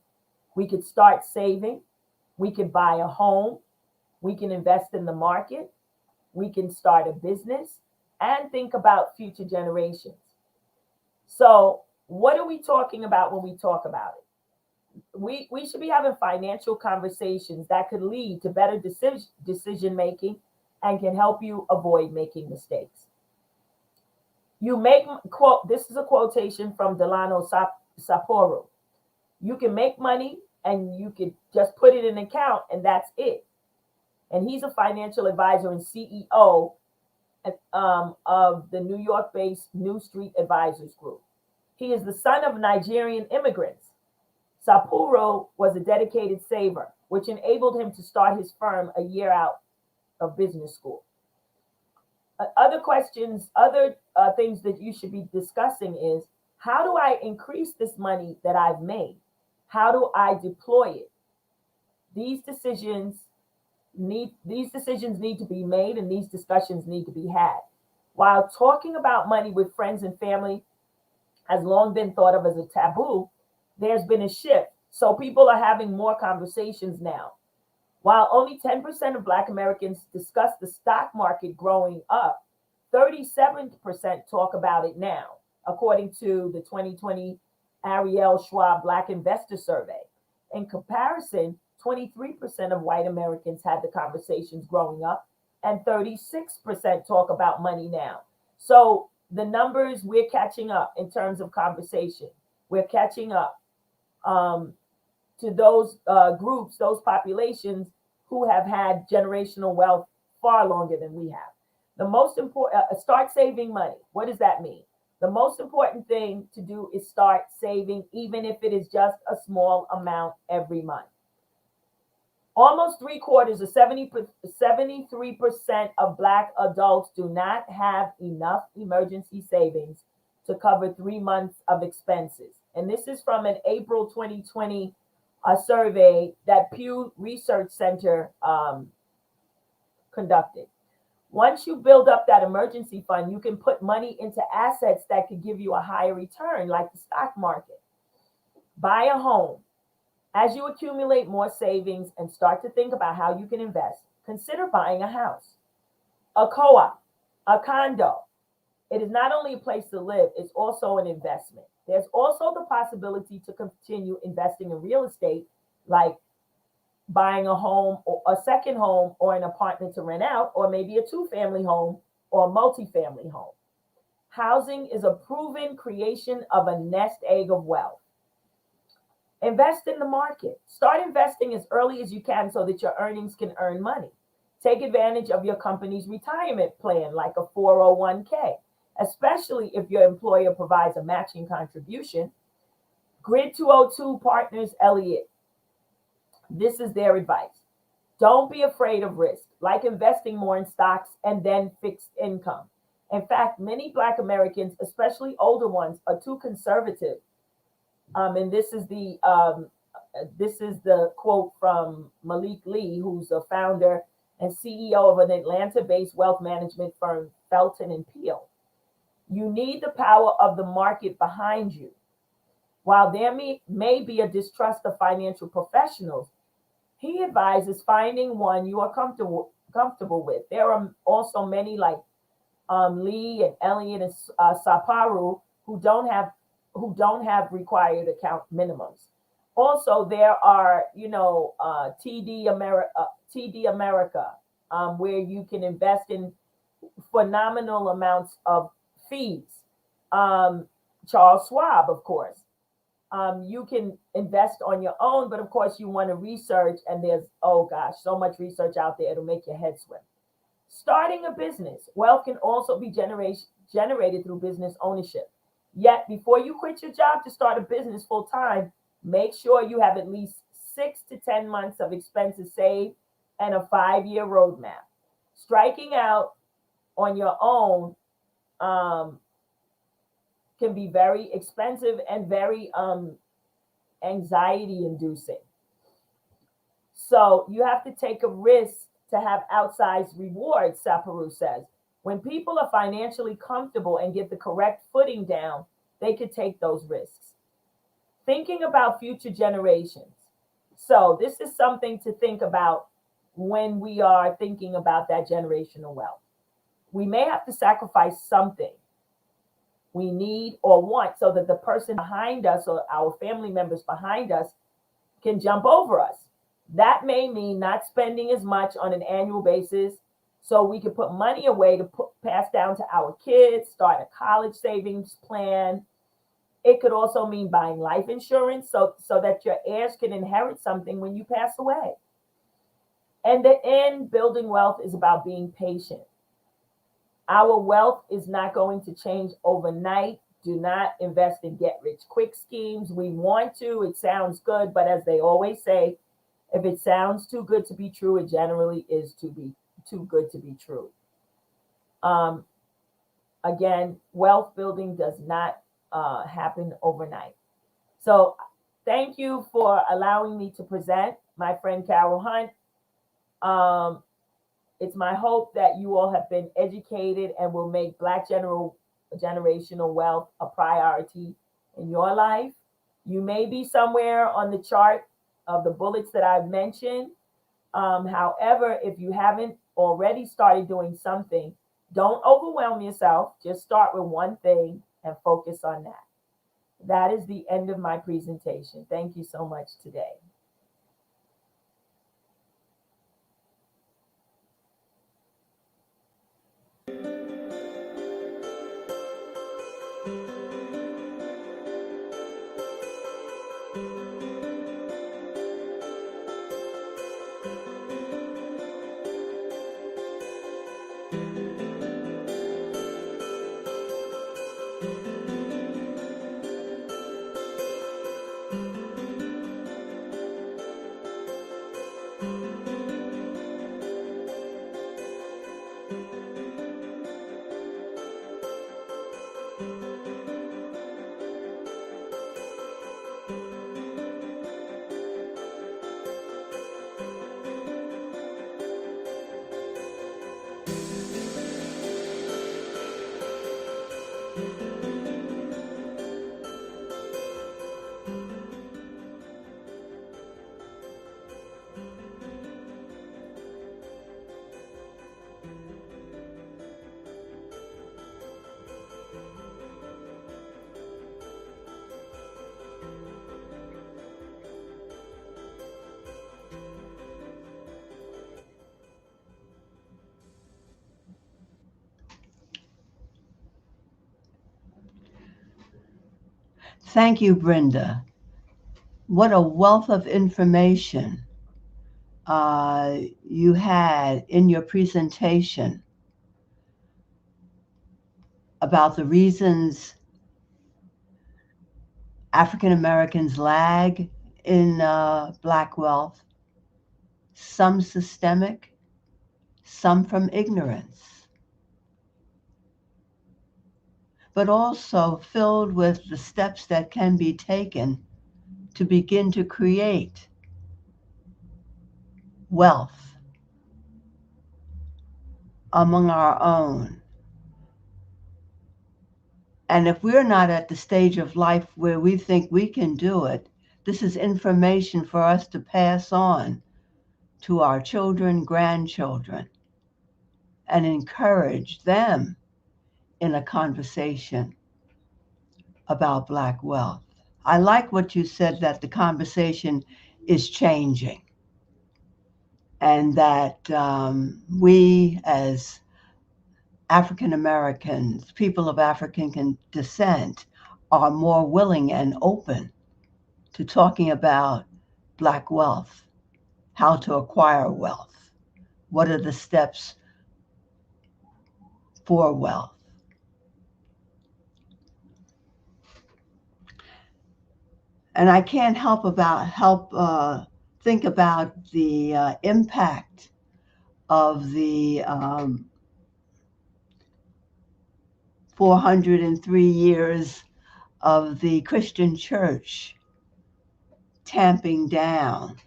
We could start saving. We could buy a home. We can invest in the market. We can start a business and think about future generations. So, what are we talking about when we talk about it? We should be having financial conversations that could lead to better decision making and can help you avoid making mistakes. You make quote. This is a quotation from Delano Sapporo. You can make money and you can just put it in an account and that's it. And he's a financial advisor and CEO of the New York-based New Street Advisors Group. He is the son of Nigerian immigrants. Sapporo was a dedicated saver, which enabled him to start his firm a year out of business school. Other questions, other things that you should be discussing is, how do I increase this money that I've made? How do I deploy it? These decisions need to be made and these discussions need to be had. While talking about money with friends and family has long been thought of as a taboo, there's been a shift. So people are having more conversations now. While only 10% of Black Americans discuss the stock market growing up, 37% talk about it now, according to the 2020 Ariel Schwab Black Investor Survey. In comparison, 23% of white Americans had the conversations growing up, and 36% talk about money now. So the numbers, we're catching up in terms of conversation. We're catching up to those groups, those populations who have had generational wealth far longer than we have. The most important, start saving money. What does that mean? The most important thing to do is start saving, even if it is just a small amount every month. Almost 3/4 of 73% of Black adults do not have enough emergency savings to cover 3 months of expenses. And this is from an April 2020 survey that Pew Research Center conducted. Once you build up that emergency fund, you can put money into assets that could give you a higher return, like the stock market. Buy a home. As you accumulate more savings and start to think about how you can invest, consider buying a house, a co-op, a condo. It is not only a place to live, it's also an investment. There's also the possibility to continue investing in real estate, like buying a home or a second home or an apartment to rent out, or maybe a 2-family home or a multi-family home. Housing is a proven creation of a nest egg of wealth. Invest in the market. Start investing as early as you can so that your earnings can earn money. Take advantage of your company's retirement plan, like a 401k, especially if your employer provides a matching contribution. Grid 202 Partners Elliott, this is their advice. Don't be afraid of risk, like investing more in stocks and then fixed income. In fact, many Black Americans, especially older ones, are too conservative. And this is the quote from Malik Lee, who's a founder and CEO of an Atlanta-based wealth management firm, Felton and Peel. You need the power of the market behind you. While there may be a distrust of financial professionals, he advises finding one you are comfortable with. There are also many like Lee and Elliott and Sapporo who don't have required account minimums. Also, there are, TD America, where you can invest in phenomenal amounts of fees. Charles Schwab, of course. You can invest on your own, but of course you want to research, and there's, oh gosh, so much research out there, it'll make your head swim. Starting a business. Wealth can also be generated through business ownership. Yet, before you quit your job to start a business full time, make sure you have at least 6 to 10 months of expenses saved and a 5-year roadmap. Striking out on your own can be very expensive and very anxiety inducing. So you have to take a risk to have outsized rewards, Saparu says. When people are financially comfortable and get the correct footing down, they could take those risks. Thinking about future generations. So this is something to think about when we are thinking about that generational wealth. We may have to sacrifice something we need or want so that the person behind us or our family members behind us can jump over us. That may mean not spending as much on an annual basis so we can put money away to pass down to our kids, start a college savings plan. It could also mean buying life insurance so that your heirs can inherit something when you pass away. And the end, building wealth is about being patient. Our wealth is not going to change overnight. Do not invest in get rich quick schemes. We want to, it sounds good, but as they always say, if it sounds too good to be true, it generally is too good to be true. Again, wealth building does not happen overnight. So thank you for allowing me to present, my friend Carol Hunt. It's my hope that you all have been educated and will make Black generational wealth a priority in your life. You may be somewhere on the chart of the bullets that I've mentioned. However, if you haven't already started doing something, don't overwhelm yourself. Just start with one thing and focus on that. That is the end of my presentation. Thank you so much today. Thank you, Brenda. What a wealth of information you had in your presentation about the reasons African Americans lag in Black wealth, some systemic, some from ignorance, but also filled with the steps that can be taken to begin to create wealth among our own. And if we're not at the stage of life where we think we can do it, this is information for us to pass on to our children, grandchildren, and encourage them in a conversation about Black wealth. I like what you said, that the conversation is changing, and that we as African Americans, people of African descent, are more willing and open to talking about Black wealth, how to acquire wealth, what are the steps for wealth. And I can't help think about the impact of the 403 years of the Christian church tamping down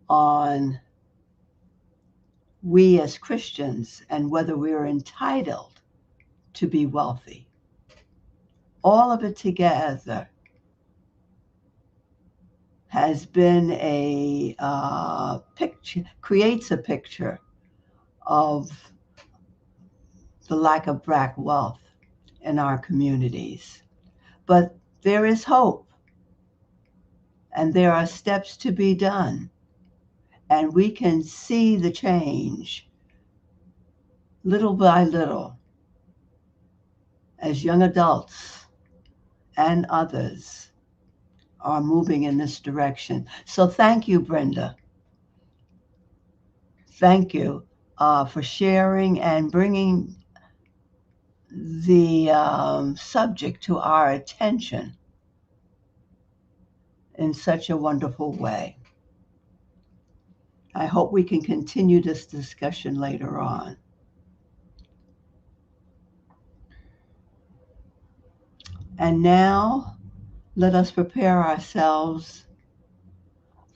on we as Christians and whether we are entitled to be wealthy. All of it together has been a picture, creates a picture of the lack of black wealth in our communities. But there is hope, and there are steps to be done, and we can see the change little by little as young adults and others are moving in this direction. So thank you, Brenda. Thank you for sharing and bringing the subject to our attention in such a wonderful way. I hope we can continue this discussion later on. And now, let us prepare ourselves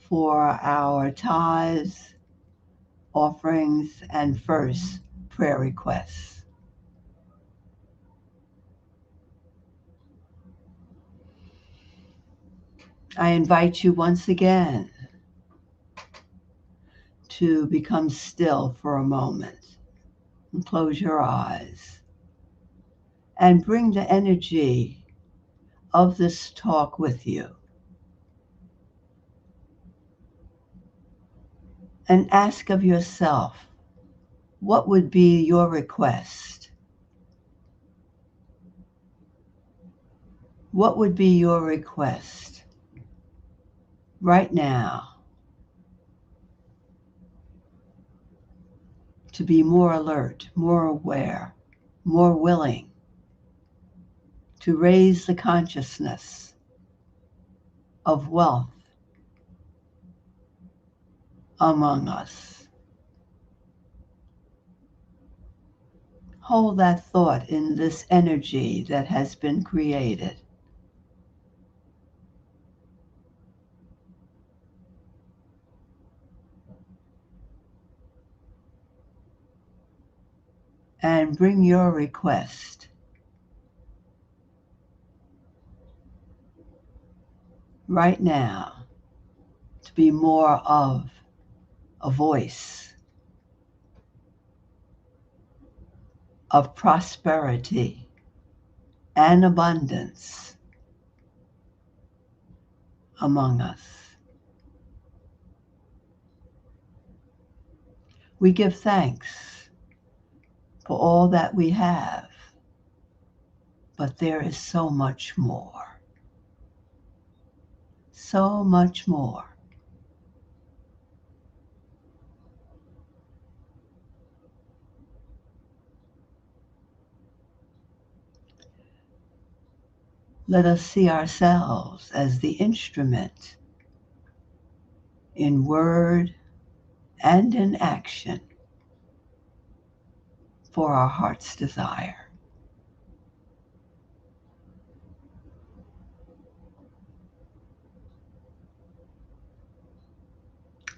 for our tithes, offerings, and first prayer requests. I invite you once again to become still for a moment and close your eyes and bring the energy of this talk with you. And ask of yourself, what would be your request? What would be your request right now to be more alert, more aware, more willing to raise the consciousness of wealth among us? Hold that thought in this energy that has been created. And bring your request. Right now, to be more of a voice of prosperity and abundance among us. We give thanks for all that we have, but there is so much more. So much more. Let us see ourselves as the instrument in word and in action for our heart's desire.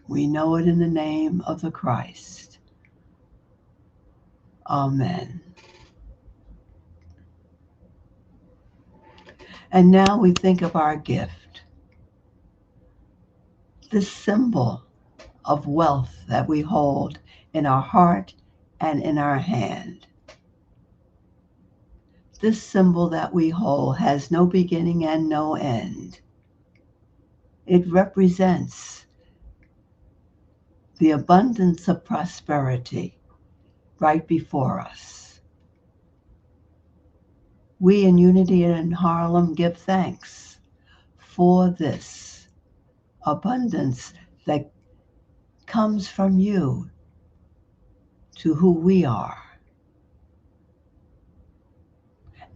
We know it in the name of the Christ. Amen. And now we think of our gift, this symbol of wealth that we hold in our heart and in our hand. This symbol that we hold has no beginning and no end. It represents the abundance of prosperity right before us. We in Unity in Harlem give thanks for this abundance that comes from you to who we are.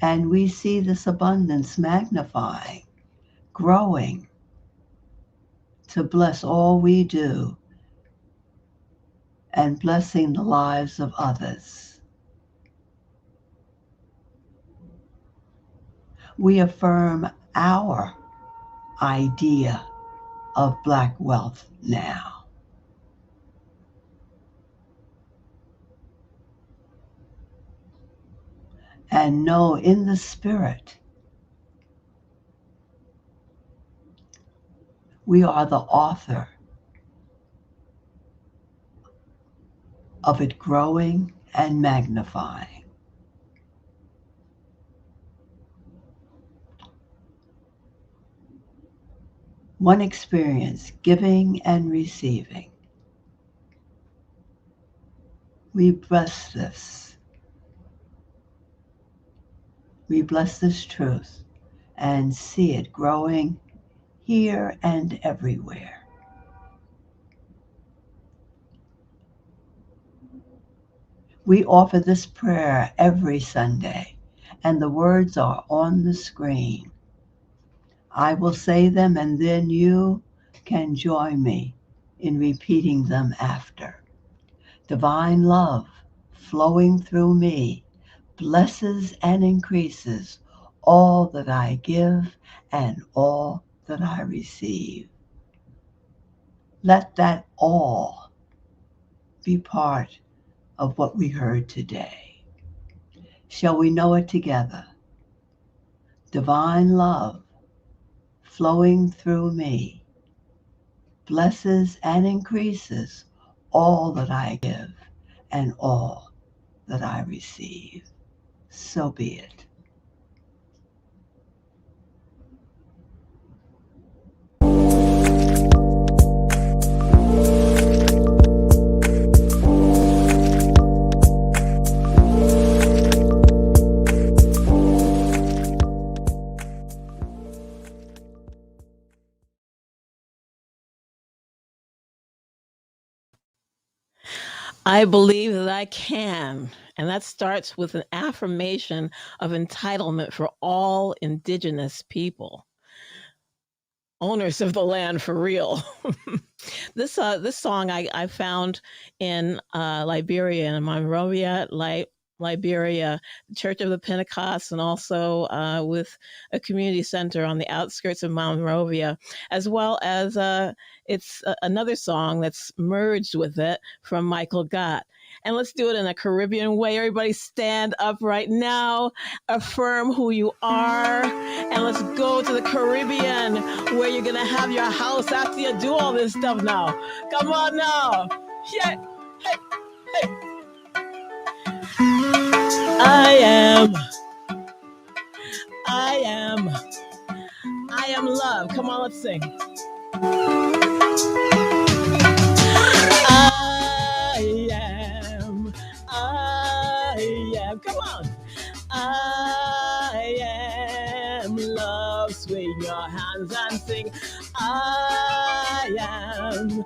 And we see this abundance magnifying, growing to bless all we do and blessing the lives of others. We affirm our idea of Black wealth now. And know in the spirit, we are the author of it growing and magnifying. One experience, giving and receiving. We bless this. We bless this truth and see it growing here and everywhere. We offer this prayer every Sunday, and the words are on the screen. I will say them, and then you can join me in repeating them after. Divine love flowing through me blesses and increases all that I give and all that I receive. Let that all be part of what we heard today. Shall we know it together? Divine love flowing through me blesses and increases all that I give and all that I receive. So be it. I believe that I can. And that starts with an affirmation of entitlement for all indigenous people, owners of the land for real. This song I found in Liberia, in Monrovia, Liberia, Church of the Pentecost, and also with a community center on the outskirts of Monrovia, as well as it's another song that's merged with it from Michael Gott. And let's do it in a Caribbean way. Everybody stand up right now, affirm who you are, and let's go to the Caribbean where you're going to have your house after you do all this stuff now. Come on now. Yeah. Hey, hey. I am love. Come on, let's sing. I am. Come on. I am love. Swing your hands and sing. I am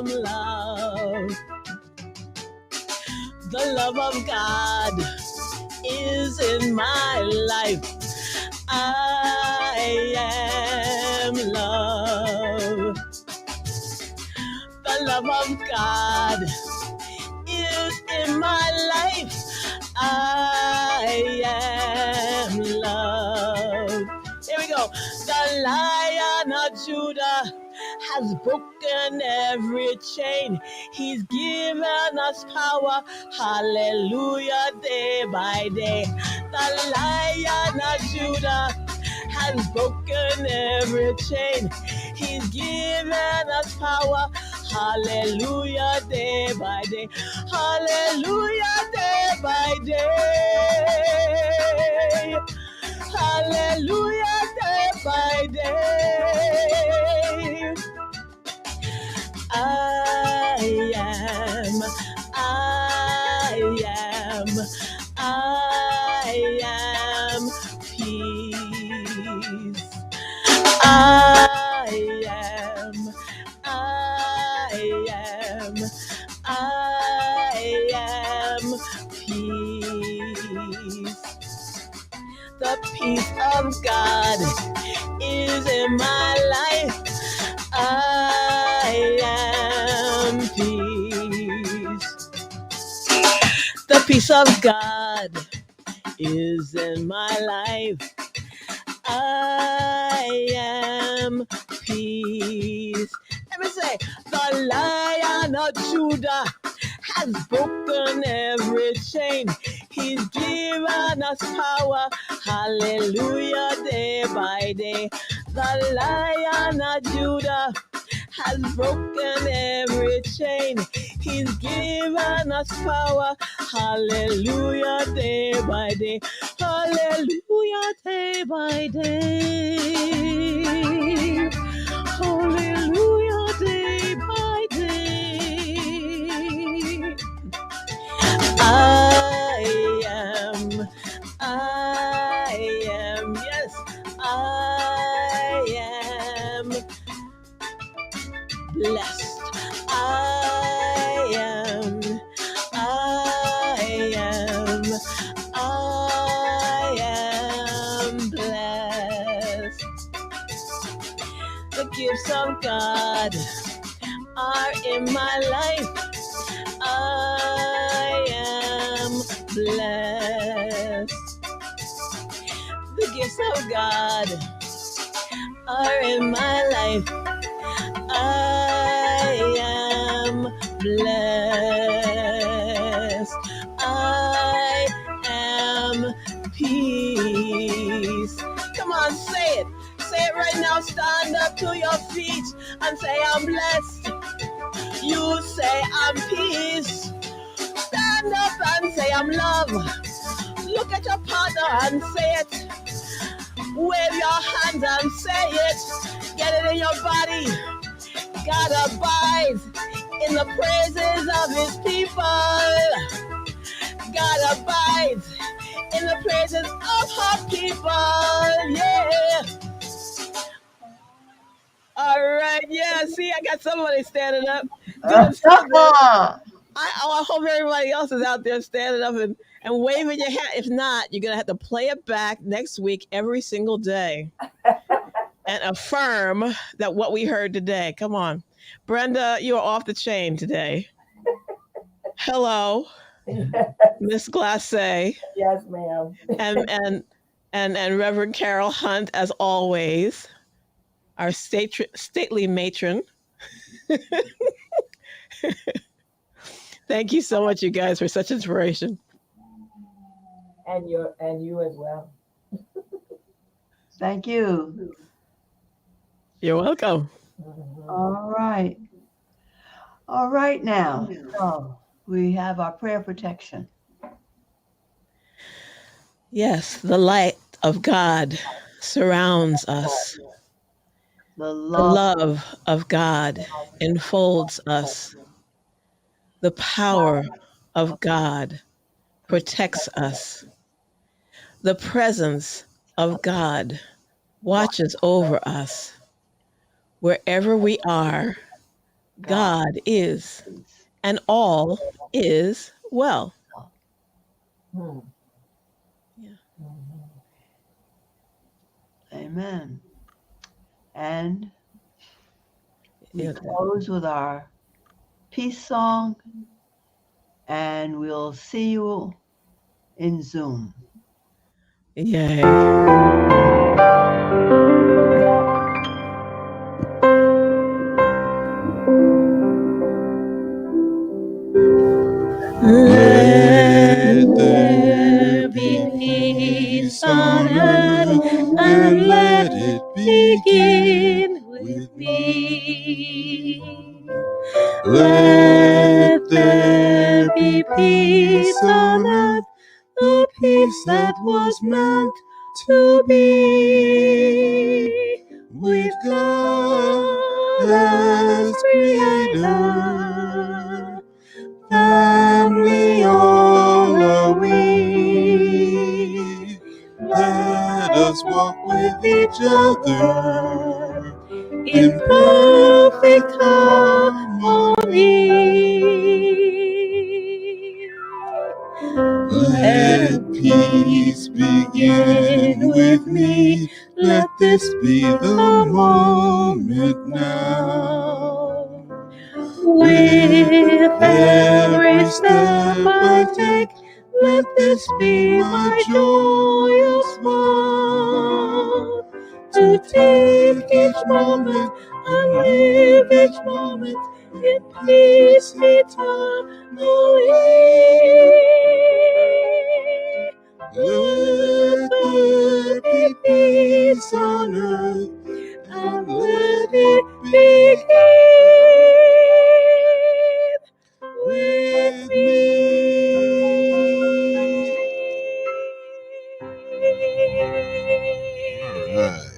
love. The love of God is in my life. I am love. The love of God is in my life. I am love. Here we go. The Lion of Judah has broken every chain. He's given us power. Hallelujah, day by day. The Lion of Judah has broken every chain. He's given us power. Hallelujah, day by day. Hallelujah, day by day. Hallelujah, day by day. I am peace. I am peace. The peace of God is in my life. I am peace. The peace of God is in my life. I am peace. Let me say, the Lion of Judah has broken every chain. He's given us power, hallelujah, day by day. The Lion of Judah has broken every chain. He's given us power, hallelujah, day by day. Hallelujah, day by day. Hallelujah, day by day. I am, yes, I am blessed. I am blessed. The gifts of God are in my life. I am blessed. The gifts of God are in my life. I am blessed. I am peace. Come on, say it. Say it right now. Stand up to your feet and say, I'm blessed. You say, I'm peace. Stand up and say, I'm love. Look at your partner and say it. Wave your hands and say it. Get it in your body. God abides in the praises of his people. God abides in the praises of her people. Yeah. All right. Yeah. See, I got somebody standing up. Doing something. I hope everybody else is out there standing up and waving your hat. If not, you're going to have to play it back next week every single day and affirm that what we heard today. Come on. Brenda, you are off the chain today. Hello, Miss Glassé. Yes, ma'am. And Reverend Carol Hunt, as always, our stately matron. Thank you so much, you guys, for such inspiration. And you as well. Thank you. You're welcome. All right. All right now. So we have our prayer protection. Yes, the light of God surrounds us. The love of God enfolds us. The power of God protects us. The presence of God watches over us. Wherever we are, God is, and all is well. Hmm. Yeah. Amen. And we close with our peace song, and we'll see you in Zoom. Yay. Let there be peace on earth, and let it begin with me. Let there be peace on earth, the peace that was meant to be, with God as creator. Family all are we. Let us walk with each other in perfect harmony. Let peace begin with me. Let this be the moment now. With every step I take, Let this be my joyous month, to take each moment and live each moment in peace eternally. Let there be peace on earth, and let it begin with me. All right.